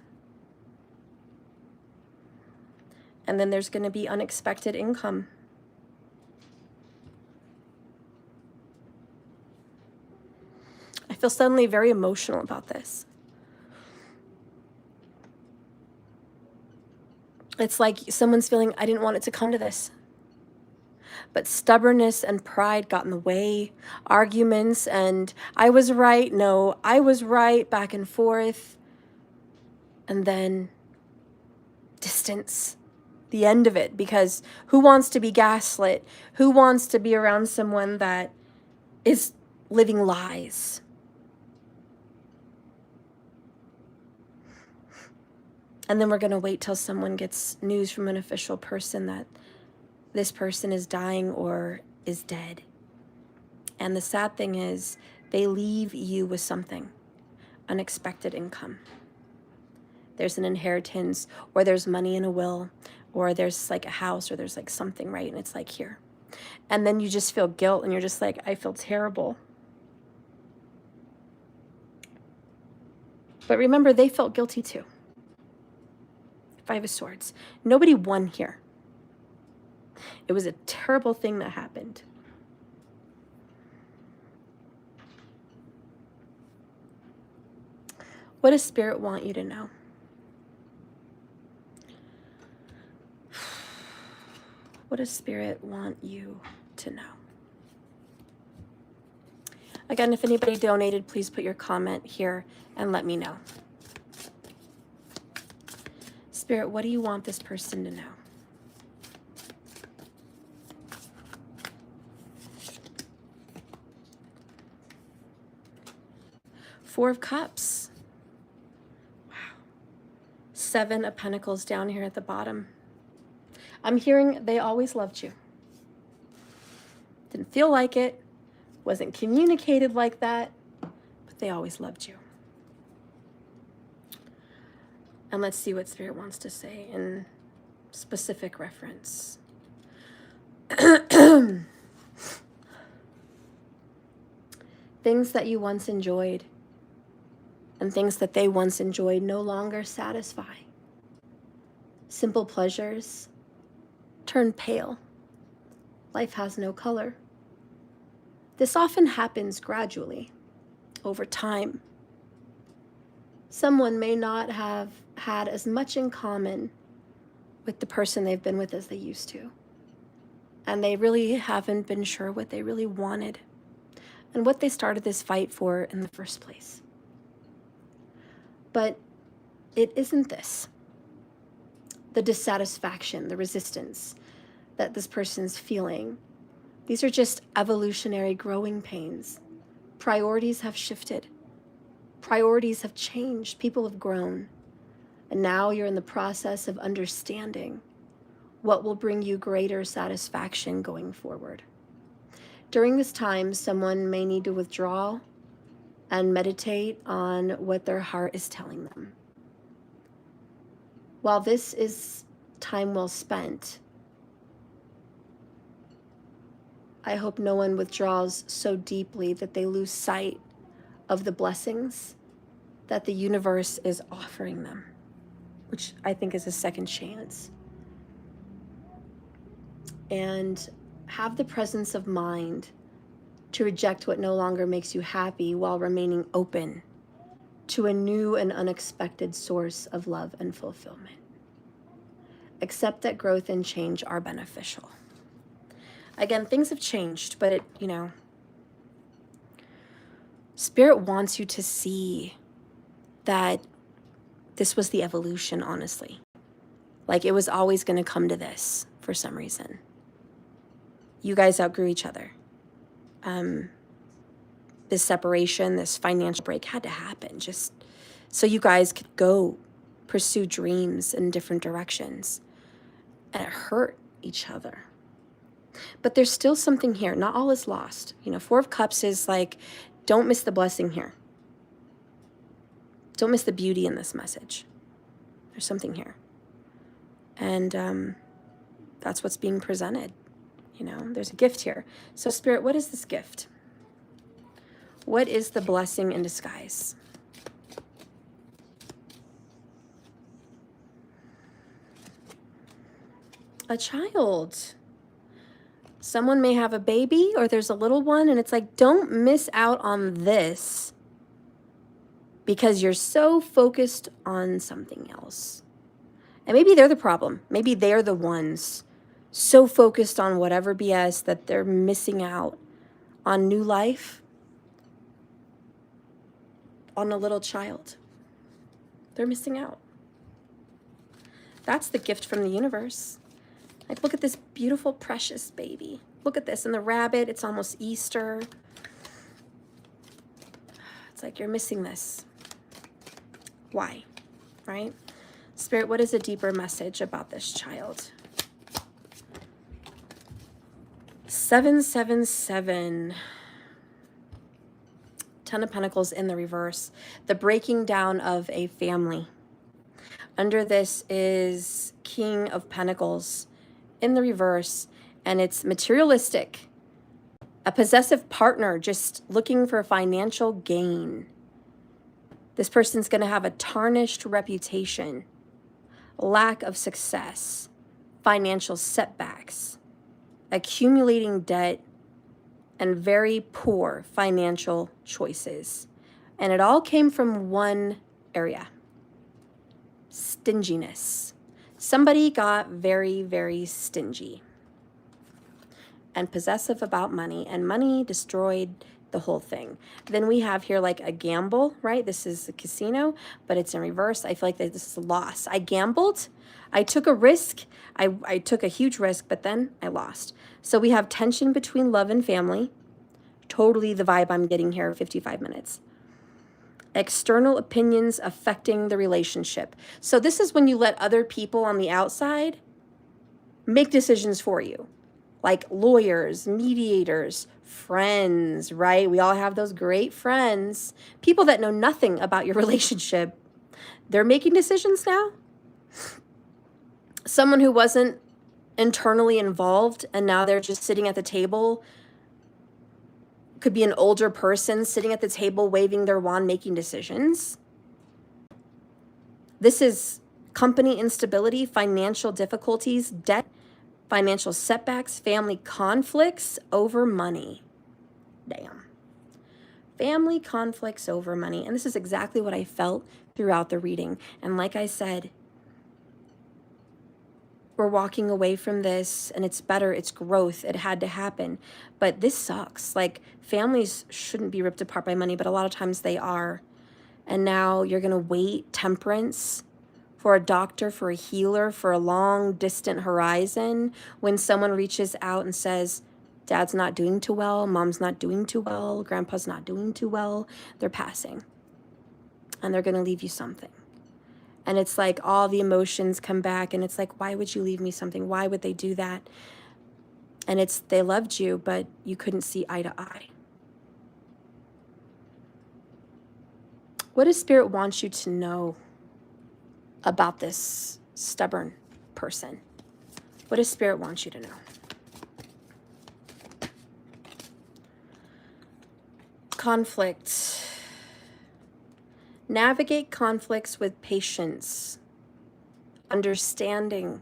And then there's going to be unexpected income. I feel suddenly very emotional about this. It's like someone's feeling, I didn't want it to come to this. But stubbornness and pride got in the way. Arguments and I was right, no, I was right, back and forth. And then distance. The end of it. Because who wants to be gaslit? Who wants to be around someone that is living lies? And then we're going to wait till someone gets news from an official person that this person is dying or is dead. And the sad thing is, they leave you with something. Unexpected income. There's an inheritance, or there's money in a will, or there's like a house, or there's like something, right? And it's like here. And then you just feel guilt, and you're just like, I feel terrible. But remember, they felt guilty too. 5 of Swords. Nobody won here. It was a terrible thing that happened. What does Spirit want you to know? What does Spirit want you to know? Again, if anybody donated, please put your comment here and let me know. Spirit, what do you want this person to know? Four of Cups. Wow. Seven of Pentacles down here at the bottom. I'm hearing they always loved you. Didn't feel like it. Wasn't communicated like that. But they always loved you. And let's see what Spirit wants to say in specific reference. Things that you once enjoyed and things that they once enjoyed no longer satisfy. Simple pleasures turn pale. Life has no color. This often happens gradually, over time. Someone may not have had as much in common with the person they've been with as they used to. And they really haven't been sure what they really wanted and what they started this fight for in the first place. But it isn't this. The dissatisfaction, the resistance that this person's feeling. These are just evolutionary growing pains. Priorities have shifted. Priorities have changed. People have grown. And now you're in the process of understanding what will bring you greater satisfaction going forward. During this time, someone may need to withdraw and meditate on what their heart is telling them. While this is time well spent, I hope no one withdraws so deeply that they lose sight of the blessings that the universe is offering them, which I think is a second chance. And have the presence of mind to reject what no longer makes you happy while remaining open to a new and unexpected source of love and fulfillment. Accept that growth and change are beneficial. Again, things have changed, but Spirit wants you to see that this was the evolution, honestly. Like it was always going to come to this for some reason. You guys outgrew each other. This separation, this financial break had to happen just so you guys could go pursue dreams in different directions. And it hurt each other. But there's still something here. Not all is lost. Four of Cups is like, don't miss the blessing here. Don't miss the beauty in this message. There's something here. And that's what's being presented. There's a gift here. So Spirit, what is this gift? What is the blessing in disguise? A child. Someone may have a baby or there's a little one and it's like, don't miss out on this because you're so focused on something else. And maybe they're the problem. Maybe they're the ones so focused on whatever BS that they're missing out on new life, on a little child. They're missing out. That's the gift from the universe. Like, look at this beautiful, precious baby. Look at this. And the rabbit, it's almost Easter. It's like you're missing this. Why? Right? Spirit, what is a deeper message about this child? 777. Ten of Pentacles in the reverse. The breaking down of a family. Under this is King of Pentacles in the reverse, and it's materialistic. A possessive partner just looking for financial gain. This person's going to have a tarnished reputation, lack of success, financial setbacks. accumulating debt, and very poor financial choices. And it all came from one area: stinginess. Somebody got very, very stingy and possessive about money, and money destroyed the whole thing. Then we have here like a gamble, right? This is a casino, but it's in reverse. I feel like that this is a loss. I gambled. I took a risk. I took a huge risk, but then I lost. So we have tension between love and family. Totally the vibe I'm getting here, 55 minutes. External opinions affecting the relationship. So this is when you let other people on the outside make decisions for you, like lawyers, mediators, friends, right? We all have those great friends, people that know nothing about your relationship. They're making decisions now. Someone who wasn't internally involved and now they're just sitting at the table. Could be an older person sitting at the table, waving their wand, making decisions. This is company instability, financial difficulties, debt, financial setbacks, family conflicts over money. Damn. Family conflicts over money. And this is exactly what I felt throughout the reading. And like I said, we're walking away from this and it's better, it's growth, it had to happen. But this sucks. Like, families shouldn't be ripped apart by money, but a lot of times they are. And now you're gonna wait, temperance, for a doctor, for a healer, for a long distant horizon, when someone reaches out and says, dad's not doing too well, mom's not doing too well, grandpa's not doing too well, they're passing. And they're gonna leave you something. And it's like all the emotions come back and it's like, why would you leave me something? Why would they do that? And it's, they loved you, but you couldn't see eye to eye. What does Spirit want you to know about this stubborn person? What does Spirit want you to know? Conflict. Navigate conflicts with patience, understanding.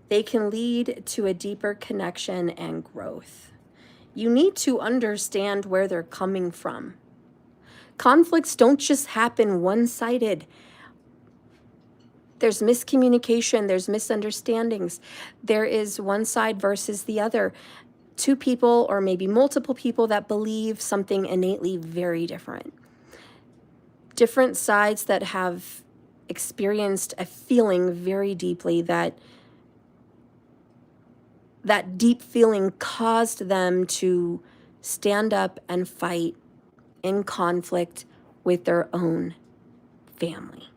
They can lead to a deeper connection and growth. You need to understand where they're coming from. Conflicts don't just happen one-sided. There's miscommunication, there's misunderstandings. There is one side versus the other. Two people or maybe multiple people that believe something innately very different. Different sides that have experienced a feeling very deeply, that deep feeling caused them to stand up and fight in conflict with their own family.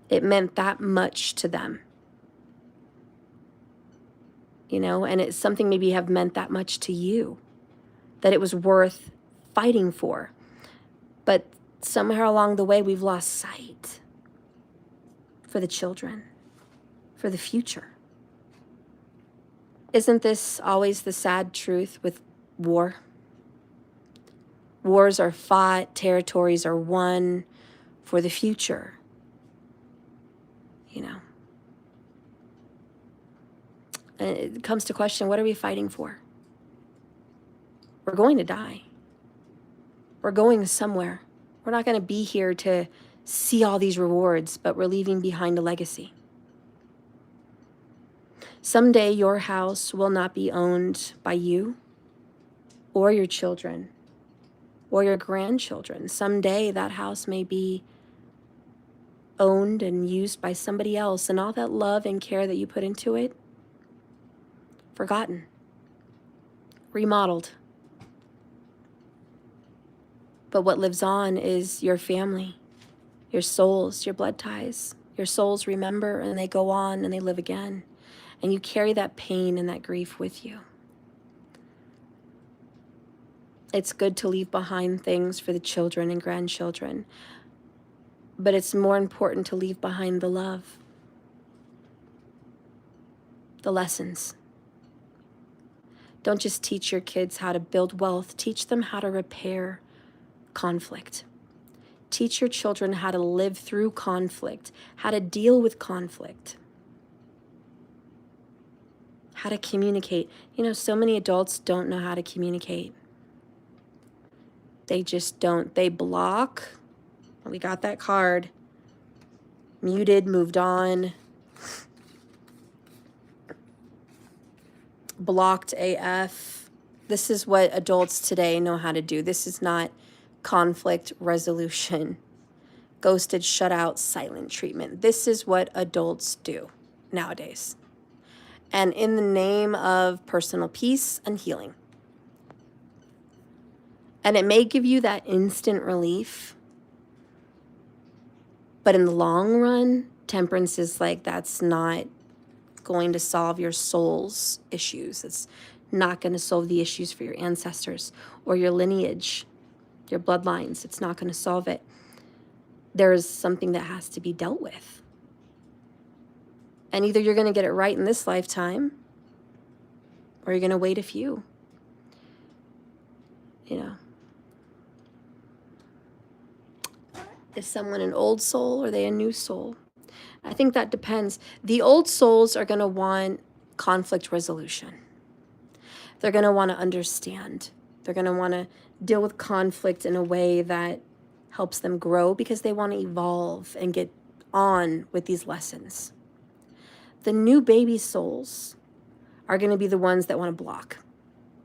It meant that much to them. You know, and it's something maybe have meant that much to you, that it was worth fighting for. But somewhere along the way, we've lost sight for the children, for the future. Isn't this always the sad truth with war? Wars are fought, territories are won for the future, you know. And it comes to question, what are we fighting for? We're going to die. We're going somewhere. We're not going to be here to see all these rewards, but we're leaving behind a legacy. Someday your house will not be owned by you or your children or your grandchildren. Someday that house may be owned and used by somebody else, and all that love and care that you put into it, forgotten, remodeled. But what lives on is your family, your souls, your blood ties. Your souls remember and they go on and they live again. And you carry that pain and that grief with you. It's good to leave behind things for the children and grandchildren, but it's more important to leave behind the love, the lessons. Don't just teach your kids how to build wealth, teach them how to repair conflict. Teach your children how to live through conflict, how to deal with conflict. how to communicate. You know, so many adults don't know how to communicate. They just don't. They block. We got that card. Muted, moved on. Blocked AF. This is what adults today know how to do. This is not conflict resolution. Ghosted, shut out, silent treatment. This is what adults do nowadays. And in the name of personal peace and healing. And it may give you that instant relief. But in the long run, temperance is like, that's not going to solve your soul's issues. It's not going to solve the issues for your ancestors or your lineage, your bloodlines. It's not going to solve it. There is something that has to be dealt with. And either you're going to get it right in this lifetime, or you're going to wait a few. You know. Is someone an old soul or are they a new soul? I think that depends. The old souls are going to want conflict resolution. They're going to want to understand. They're going to want to deal with conflict in a way that helps them grow because they want to evolve and get on with these lessons. The new baby souls are going to be the ones that want to block.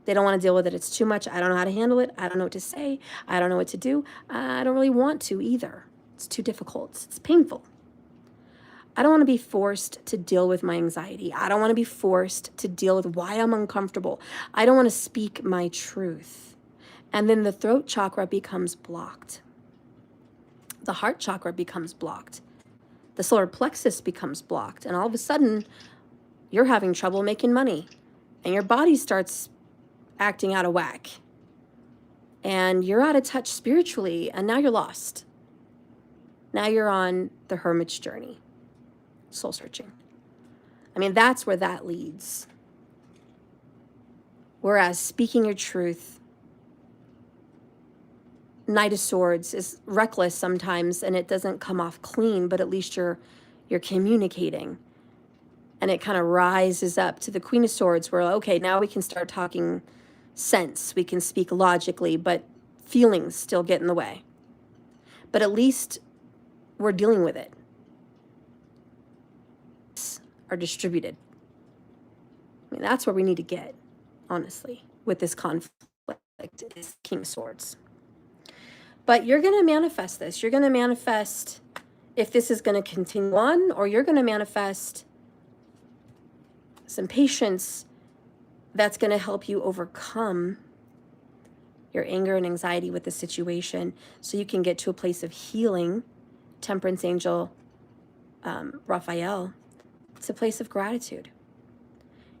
They don't want to deal with it. It's too much. I don't know how to handle it. I don't know what to say. I don't know what to do. I don't really want to either. It's too difficult. It's painful. I don't want to be forced to deal with my anxiety. I don't want to be forced to deal with why I'm uncomfortable. I don't want to speak my truth. And then the throat chakra becomes blocked. The heart chakra becomes blocked. The solar plexus becomes blocked. And all of a sudden, you're having trouble making money. And your body starts acting out of whack. And you're out of touch spiritually. And now you're lost. Now you're on the hermit's journey. Soul searching. I mean, that's where that leads. Whereas speaking your truth, Knight of Swords is reckless sometimes and it doesn't come off clean, but at least you're communicating. And it kind of rises up to the Queen of Swords where, okay, now we can start talking sense. We can speak logically, but feelings still get in the way. But at least we're dealing with it. Are distributed. I mean, that's where we need to get, honestly, with this conflict, is King of Swords. But you're going to manifest this. You're going to manifest if this is going to continue on, or you're going to manifest some patience that's going to help you overcome your anger and anxiety with the situation so you can get to a place of healing. Temperance Angel Raphael, it's a place of gratitude.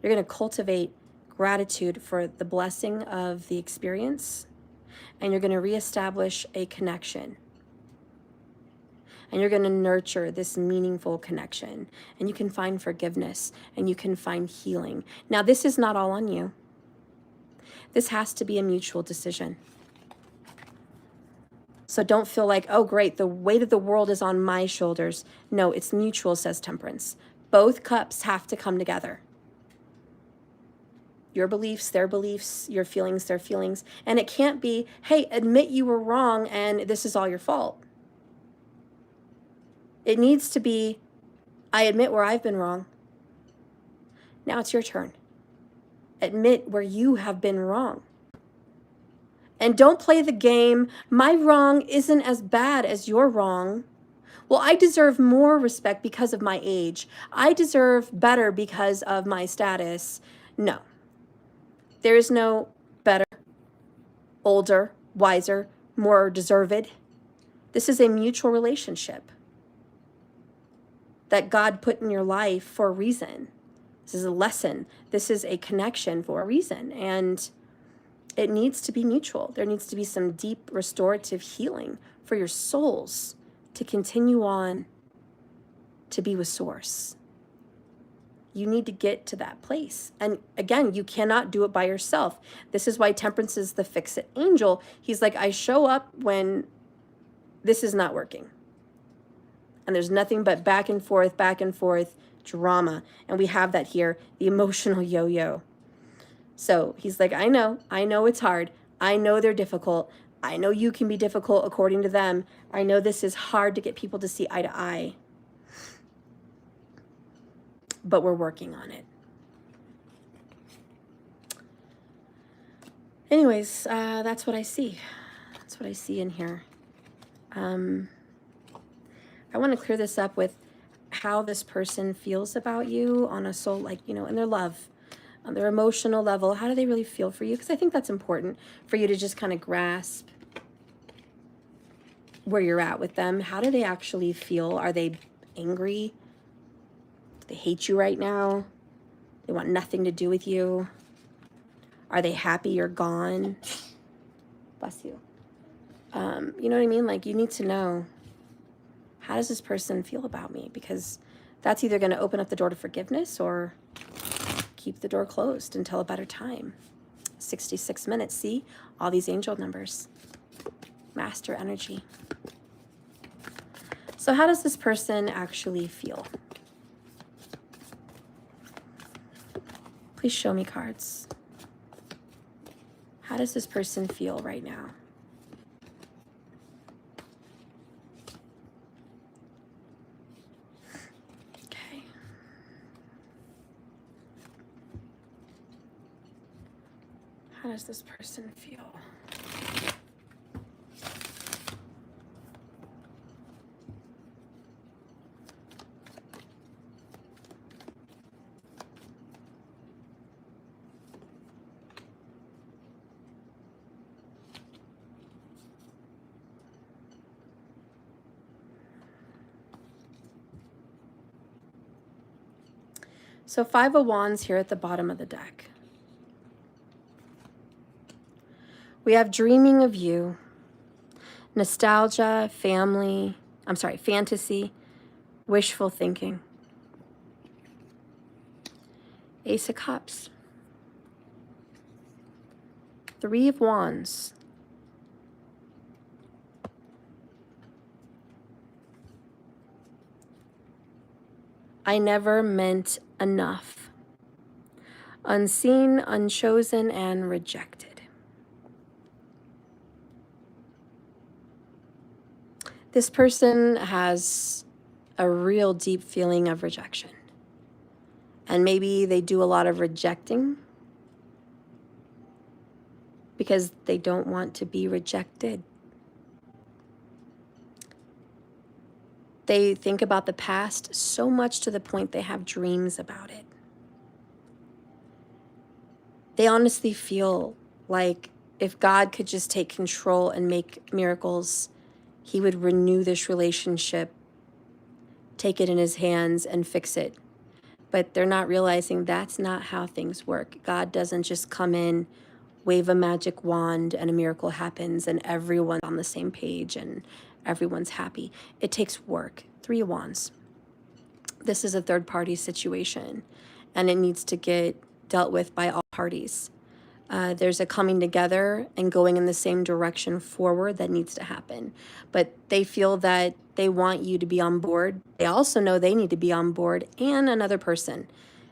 You're going to cultivate gratitude for the blessing of the experience, and you're going to reestablish a connection. And you're going to nurture this meaningful connection, and you can find forgiveness, and you can find healing. Now, this is not all on you. This has to be a mutual decision. So don't feel like, oh, great, the weight of the world is on my shoulders. No, it's mutual, says Temperance. Both cups have to come together. Your beliefs, their beliefs, your feelings, their feelings. And it can't be, hey, admit you were wrong and this is all your fault. It needs to be, I admit where I've been wrong. Now it's your turn. Admit where you have been wrong. And don't play the game, my wrong isn't as bad as your wrong. Well, I deserve more respect because of my age. I deserve better because of my status. No. There is no better, older, wiser, more deserved. This is a mutual relationship that God put in your life for a reason. This is a lesson. This is a connection for a reason. And it needs to be mutual. There needs to be some deep restorative healing for your souls to continue on to be with Source. You need to get to that place. And again, you cannot do it by yourself. This is why Temperance is the fix-it angel. He's like, I show up when this is not working. And there's nothing but back and forth drama. And we have that here, the emotional yo-yo. So he's like, I know it's hard. I know they're difficult. I know you can be difficult according to them. I know this is hard to get people to see eye to eye. But we're working on it. Anyways, that's what I see. That's what I see in here. I want to clear this up with how this person feels about you on a soul, like, you know, in their love, on their emotional level. How do they really feel for you? Because I think that's important for you to just kind of grasp where you're at with them. How do they actually feel? Are they angry? Do they hate you right now? They want nothing to do with you? Are they happy you're gone? Bless you. You know what I mean? Like, you need to know, how does this person feel about me? Because that's either going to open up the door to forgiveness or keep the door closed until a better time. 66 minutes. See? All these angel numbers. Master energy. So how does this person actually feel? Please show me cards. How does this person feel right now? Okay. How does this person feel? So 5 of Wands here at the bottom of the deck. We have dreaming of you, nostalgia, fantasy, wishful thinking. Ace of Cups. 3 of Wands. I never meant enough. Unseen, unchosen, and rejected. This person has a real deep feeling of rejection. And maybe they do a lot of rejecting because they don't want to be rejected. They think about the past so much to the point they have dreams about it. They honestly feel like if God could just take control and make miracles, he would renew this relationship, take it in his hands and fix it. But they're not realizing that's not how things work. God doesn't just come in, wave a magic wand, and a miracle happens and everyone's on the same page and everyone's happy. It takes work. 3 of Wands. This is a third-party situation, and it needs to get dealt with by all parties. There's a coming together and going in the same direction forward that needs to happen. But they feel that they want you to be on board. They also know they need to be on board, and another person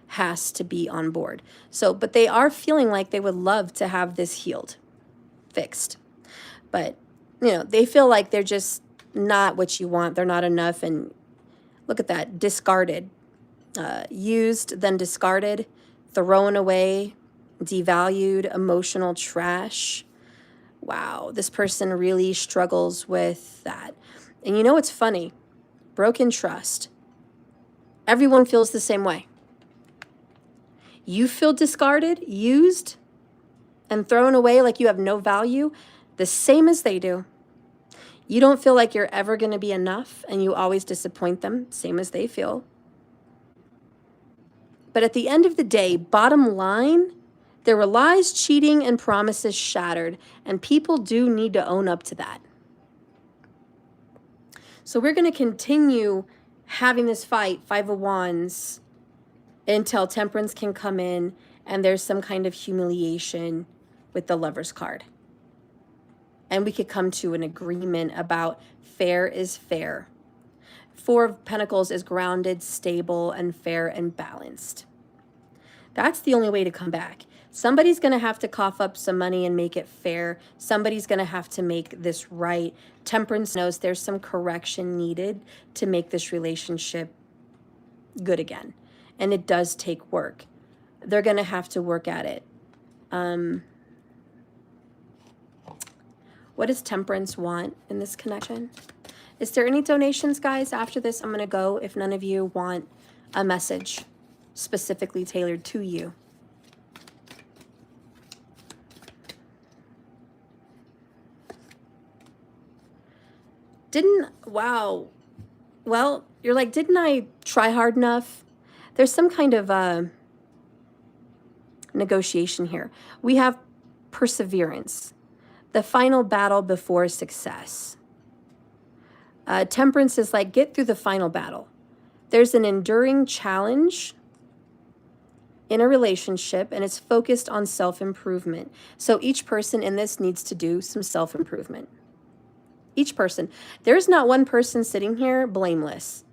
has to be on board. So, but they are feeling like they would love to have this healed, fixed. But, you know, they feel like they're just not what you want. They're not enough. And look at that, discarded, used, then discarded, thrown away, devalued, emotional trash. Wow, this person really struggles with that. And you know what's funny? Broken trust. Everyone feels the same way. You feel discarded, used, and thrown away like you have no value, the same as they do. You don't feel like you're ever going to be enough, and you always disappoint them, same as they feel. But at the end of the day, bottom line, there were lies, cheating, and promises shattered, and people do need to own up to that. So we're going to continue having this fight, 5 of Wands, until Temperance can come in and there's some kind of humiliation with the Lover's card. And we could come to an agreement about fair is fair. Four of Pentacles is grounded, stable, and fair and balanced. That's the only way to come back. Somebody's going to have to cough up some money and make it fair. Somebody's going to have to make this right. Temperance knows there's some correction needed to make this relationship good again. And it does take work. They're going to have to work at it. What does Temperance want in this connection? Is there any donations, guys? After this, I'm going to go if none of you want a message specifically tailored to you. Wow. Well, you're like, didn't I try hard enough? There's some kind of negotiation here. We have perseverance, the final battle before success. Temperance is like, get through the final battle. There's an enduring challenge in a relationship, and it's focused on self-improvement. So each person in this needs to do some self-improvement. Each person. There's not one person sitting here blameless.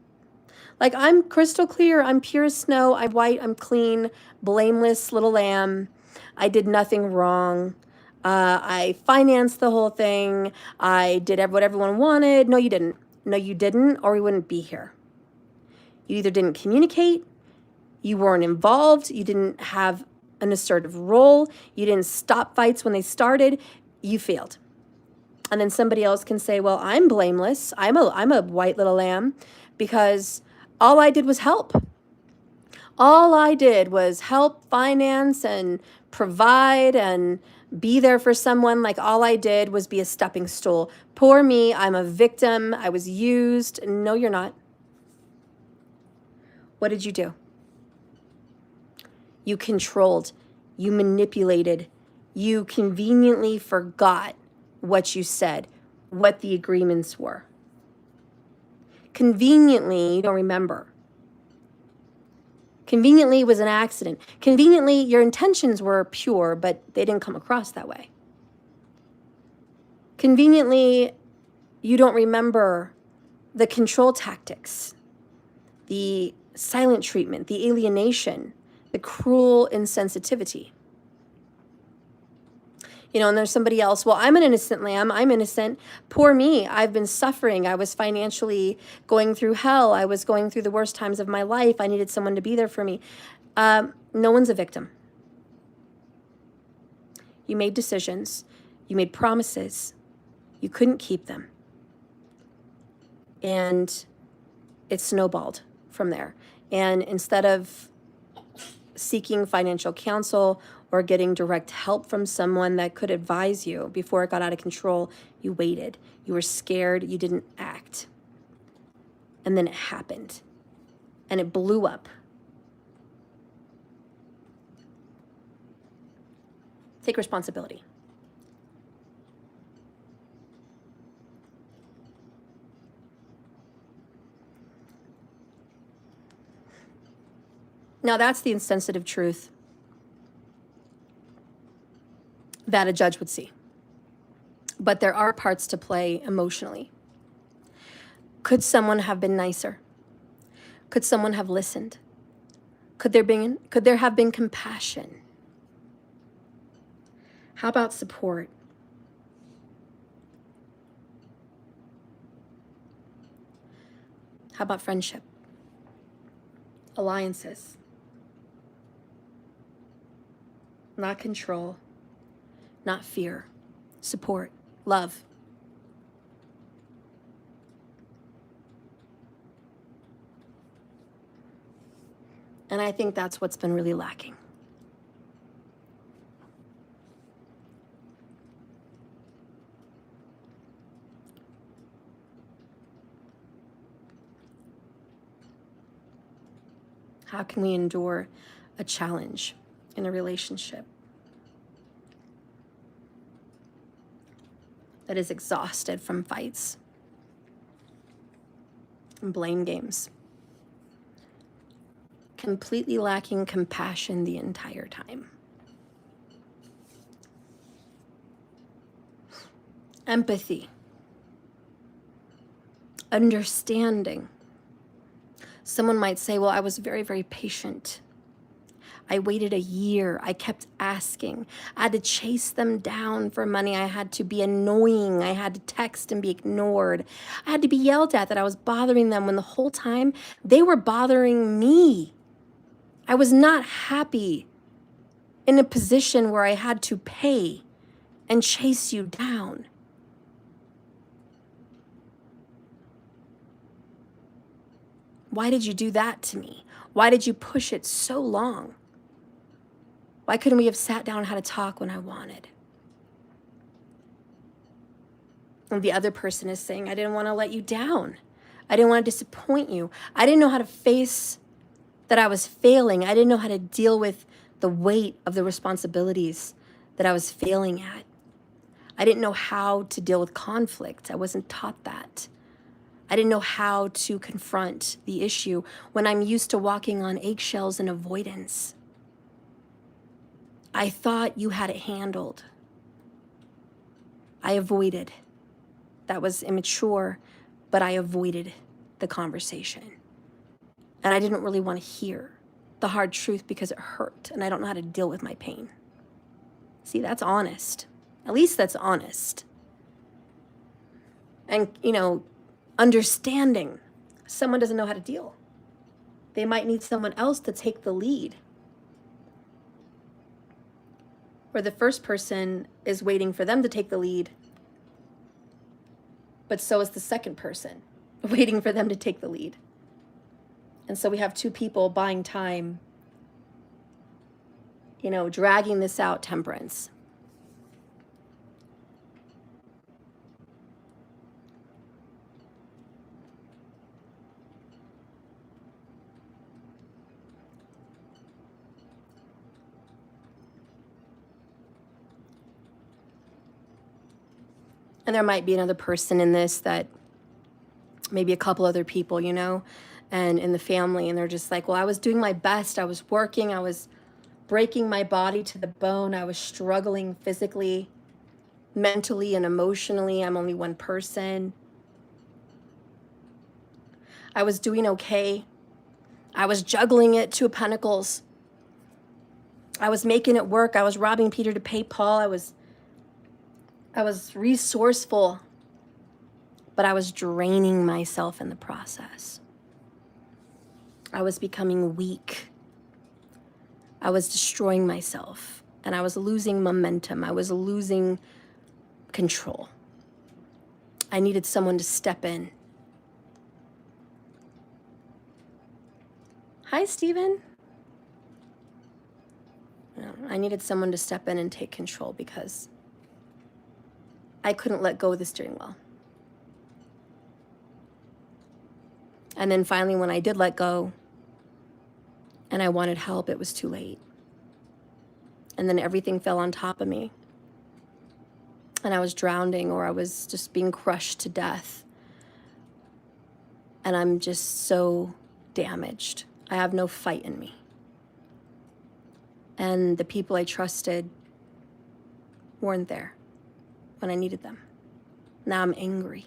Like, I'm crystal clear, I'm pure as snow, I'm white, I'm clean, blameless little lamb. I did nothing wrong. I financed the whole thing. I did what everyone wanted. No, you didn't. No, you didn't, or we wouldn't be here. You either didn't communicate, you weren't involved, you didn't have an assertive role, you didn't stop fights when they started, you failed. And then somebody else can say, well, I'm blameless. I'm a white little lamb because all I did was help. All I did was help finance and provide and be there for someone. Like, all I did was be a stepping stool. Poor me, I'm a victim. I was used. No, you're not. What did you do? You controlled. You manipulated. You conveniently forgot what you said, what the agreements were. Conveniently, you don't remember. Conveniently, it was an accident. Conveniently, your intentions were pure, but they didn't come across that way. Conveniently, you don't remember the control tactics, the silent treatment, the alienation, the cruel insensitivity. You know, and there's somebody else, well, I'm an innocent lamb. I'm innocent. Poor me. I've been suffering. I was financially going through hell. I was going through the worst times of my life. I needed someone to be there for me. No one's a victim. You made decisions. You made promises. You couldn't keep them. And it snowballed from there. And instead of seeking financial counsel or getting direct help from someone that could advise you before it got out of control, you waited. You were scared. You didn't act. And then it happened. And it blew up. Take responsibility. Now, that's the insensitive truth that a judge would see. But there are parts to play emotionally. Could someone have been nicer? Could someone have listened? Could there have been compassion? How about support? How about friendship? Alliances? Not control, not fear, support, love. And I think that's what's been really lacking. How can we endure a challenge in a relationship that is exhausted from fights and blame games, completely lacking compassion the entire time? Empathy, understanding, Someone might say, well, I was very, very patient. I waited a year. I kept asking. I had to chase them down for money. I had to be annoying. I had to text and be ignored. I had to be yelled at that I was bothering them when the whole time they were bothering me. I was not happy in a position where I had to pay and chase you down. Why did you do that to me? Why did you push it so long? Why couldn't we have sat down and had a talk when I wanted? And the other person is saying, I didn't want to let you down. I didn't want to disappoint you. I didn't know how to face that I was failing. I didn't know how to deal with the weight of the responsibilities that I was failing at. I didn't know how to deal with conflict. I wasn't taught that. I didn't know how to confront the issue when I'm used to walking on eggshells and avoidance. I thought you had it handled. I avoided. That was immature, but I avoided the conversation. And I didn't really want to hear the hard truth because it hurt, and I don't know how to deal with my pain. See, that's honest. At least that's honest. And, understanding someone doesn't know how to deal. They might need someone else to take the lead. Where the first person is waiting for them to take the lead, but so is the second person waiting for them to take the lead. And so we have two people buying time, dragging this out, temperance. And there might be another person in this that maybe a couple other people, and in the family, and they're just like, well, I was doing my best. I was working. I was breaking my body to the bone. I was struggling physically, mentally, and emotionally. I'm only one person. I was doing okay. I was juggling it, 2 of Pentacles. I was making it work. I was robbing Peter to pay Paul. I was resourceful, but I was draining myself in the process. I was becoming weak. I was destroying myself, and I was losing momentum. I was losing control. I needed someone to step in. Hi, Stephen. I needed someone to step in and take control because I couldn't let go of the steering wheel. And then finally, when I did let go and I wanted help, it was too late. And then everything fell on top of me. And I was drowning, or I was just being crushed to death. And I'm just so damaged. I have no fight in me. And the people I trusted weren't there when I needed them. Now I'm angry.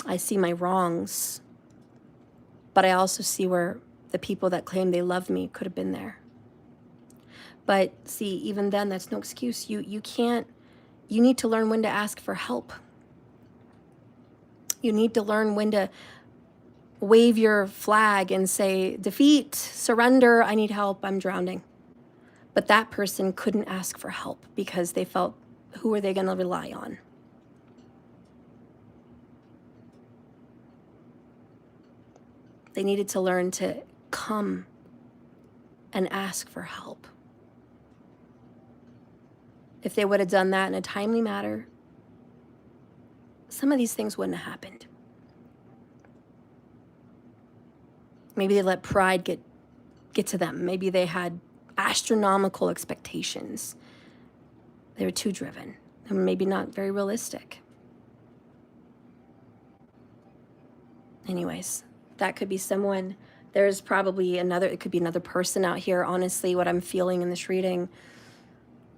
I see my wrongs, but I also see where the people that claim they love me could have been there. But see, even then, that's no excuse. You need to learn when to ask for help. You need to learn when to wave your flag and say, defeat, surrender, I need help, I'm drowning. But that person couldn't ask for help because they felt, who are they going to rely on? They needed to learn to come and ask for help. If they would have done that in a timely manner, some of these things wouldn't have happened. Maybe they let pride get to them. Maybe they had astronomical expectations. They were too driven and maybe not very realistic. Anyways, that could be someone. There's probably it could be another person out here, honestly, what I'm feeling in this reading.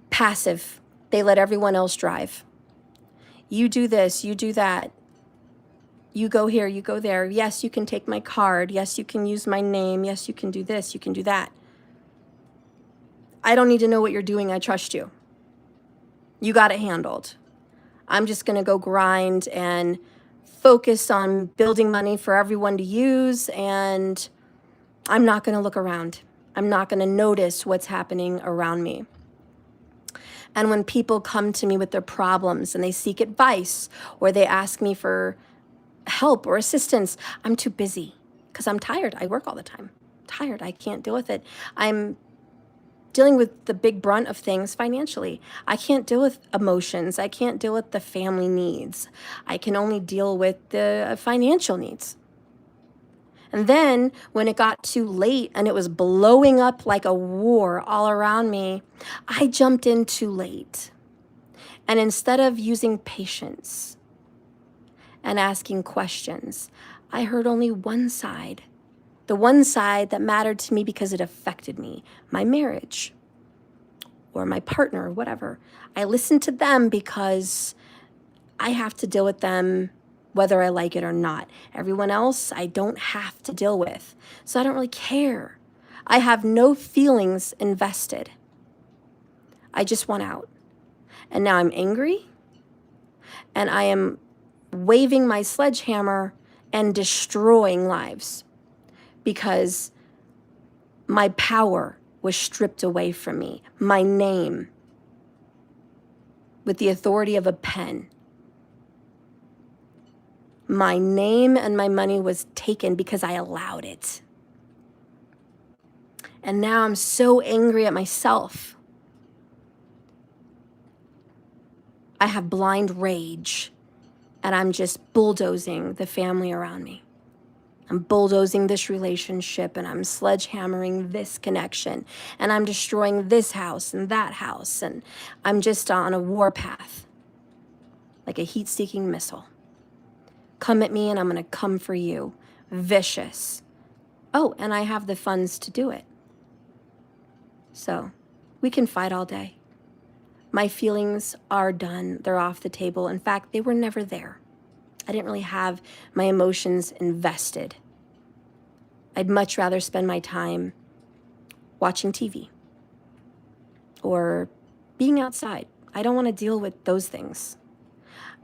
Passive. They let everyone else drive. You do this, you do that. You go here, you go there. Yes, you can take my card. Yes, you can use my name. Yes, you can do this, you can do that. I don't need to know what you're doing. I trust you. You got it handled. I'm just going to go grind and focus on building money for everyone to use, and I'm not going to look around. I'm not going to notice what's happening around me. And when people come to me with their problems and they seek advice or they ask me for help or assistance, I'm too busy because I'm tired. I work all the time. Tired. I can't deal with it. I'm dealing with the big brunt of things financially. I can't deal with emotions. I can't deal with the family needs. I can only deal with the financial needs. And then when it got too late and it was blowing up like a war all around me, I jumped in too late. And instead of using patience and asking questions, I heard only one side. The one side that mattered to me because it affected me, my marriage or my partner, or whatever. I listened to them because I have to deal with them whether I like it or not. Everyone else, I don't have to deal with. So I don't really care. I have no feelings invested. I just want out. And now I'm angry, and I am waving my sledgehammer and destroying lives because my power was stripped away from me. My name, with the authority of a pen. My name and my money was taken because I allowed it. And now I'm so angry at myself. I have blind rage, and I'm just bulldozing the family around me. I'm bulldozing this relationship, and I'm sledgehammering this connection, and I'm destroying this house and that house, and I'm just on a warpath, like a heat-seeking missile. Come at me, and I'm gonna come for you, vicious. Oh, and I have the funds to do it. So we can fight all day. My feelings are done. They're off the table. In fact, they were never there. I didn't really have my emotions invested. I'd much rather spend my time watching TV or being outside. I don't want to deal with those things.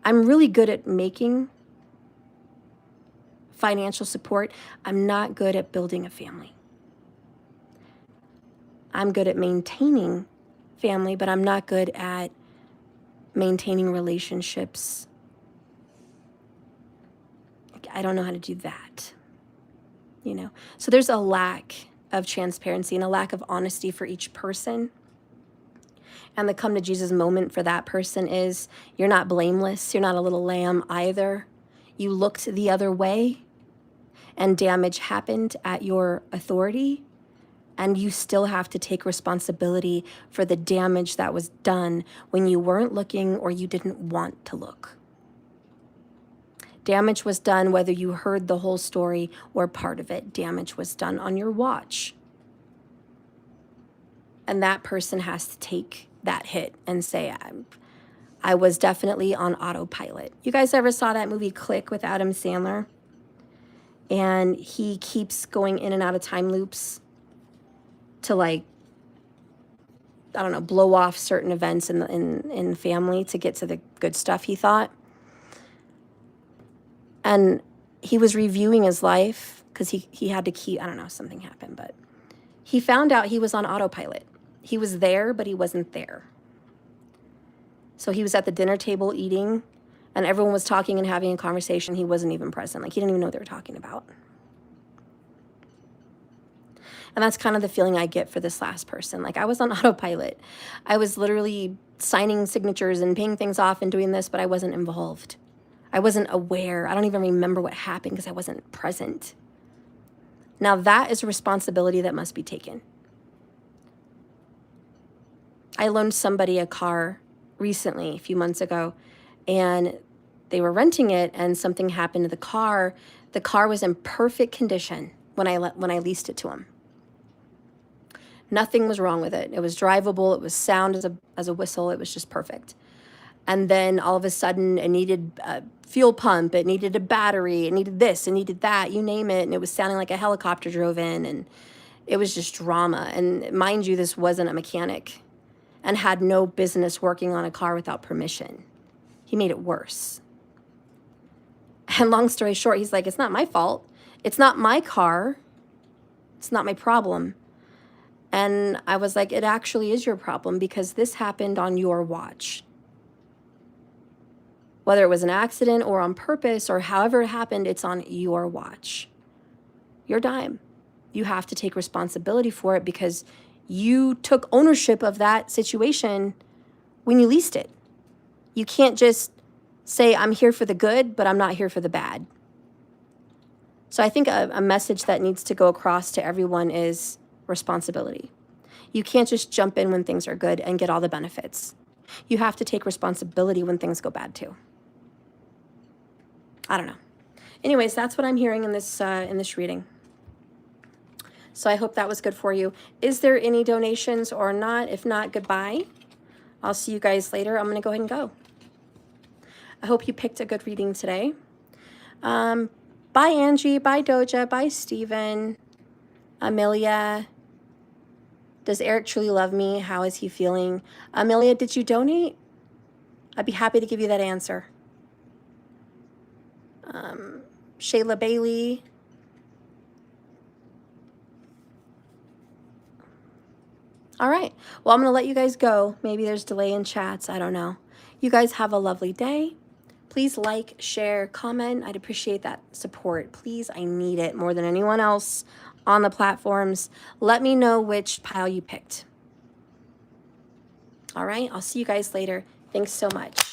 I'm really good at making financial support. I'm not good at building a family. I'm good at maintaining family, but I'm not good at maintaining relationships. I don't know how to do that, you know? So there's a lack of transparency and a lack of honesty for each person. And the come to Jesus moment for that person is you're not blameless. You're not a little lamb either. You looked the other way and damage happened at your authority. And you still have to take responsibility for the damage that was done when you weren't looking or you didn't want to look. Damage was done whether you heard the whole story or part of it. Damage was done on your watch. And that person has to take that hit and say, I was definitely on autopilot. You guys ever saw that movie Click with Adam Sandler? And he keeps going in and out of time loops to, like, I don't know, blow off certain events in family to get to the good stuff, he thought. And he was reviewing his life because he had to keep, I don't know, something happened, but he found out he was on autopilot. He was there, but he wasn't there. So he was at the dinner table eating, and everyone was talking and having a conversation. He wasn't even present. Like, he didn't even know what they were talking about. And that's kind of the feeling I get for this last person. Like, I was on autopilot. I was literally signing signatures and paying things off and doing this, but I wasn't involved. I wasn't aware. I don't even remember what happened because I wasn't present. Now, that is a responsibility that must be taken. I loaned somebody a car recently, a few months ago, and they were renting it, and something happened to the car. The car was in perfect condition when I leased it to them. Nothing was wrong with it. It was drivable. It was sound as a whistle. It was just perfect. And then all of a sudden it needed a fuel pump, it needed a battery, it needed this, it needed that, you name it. And it was sounding like a helicopter drove in, and it was just drama. And mind you, this wasn't a mechanic and had no business working on a car without permission. He made it worse. And long story short, he's like, it's not my fault. It's not my car. It's not my problem. And I was like, it actually is your problem, because this happened on your watch. Whether it was an accident or on purpose or however it happened, it's on your watch. Your dime. You have to take responsibility for it, because you took ownership of that situation when you leased it. You can't just say, I'm here for the good, but I'm not here for the bad. So I think a message that needs to go across to everyone is responsibility. You can't just jump in when things are good and get all the benefits. You have to take responsibility when things go bad too. I don't know. Anyways, that's what I'm hearing in this reading. So I hope that was good for you. Is there any donations or not? If not, goodbye. I'll see you guys later. I'm going to go ahead and go. I hope you picked a good reading today. Bye, Angie. Bye, Doja. Bye, Steven. Amelia. Does Eric truly love me? How is he feeling? Amelia, did you donate? I'd be happy to give you that answer. Shayla Bailey. All right. Well, I'm going to let you guys go. Maybe there's delay in chats. I don't know. You guys have a lovely day. Please like, share, comment. I'd appreciate that support. Please, I need it more than anyone else on the platforms. Let me know which pile you picked. All right. I'll see you guys later. Thanks so much.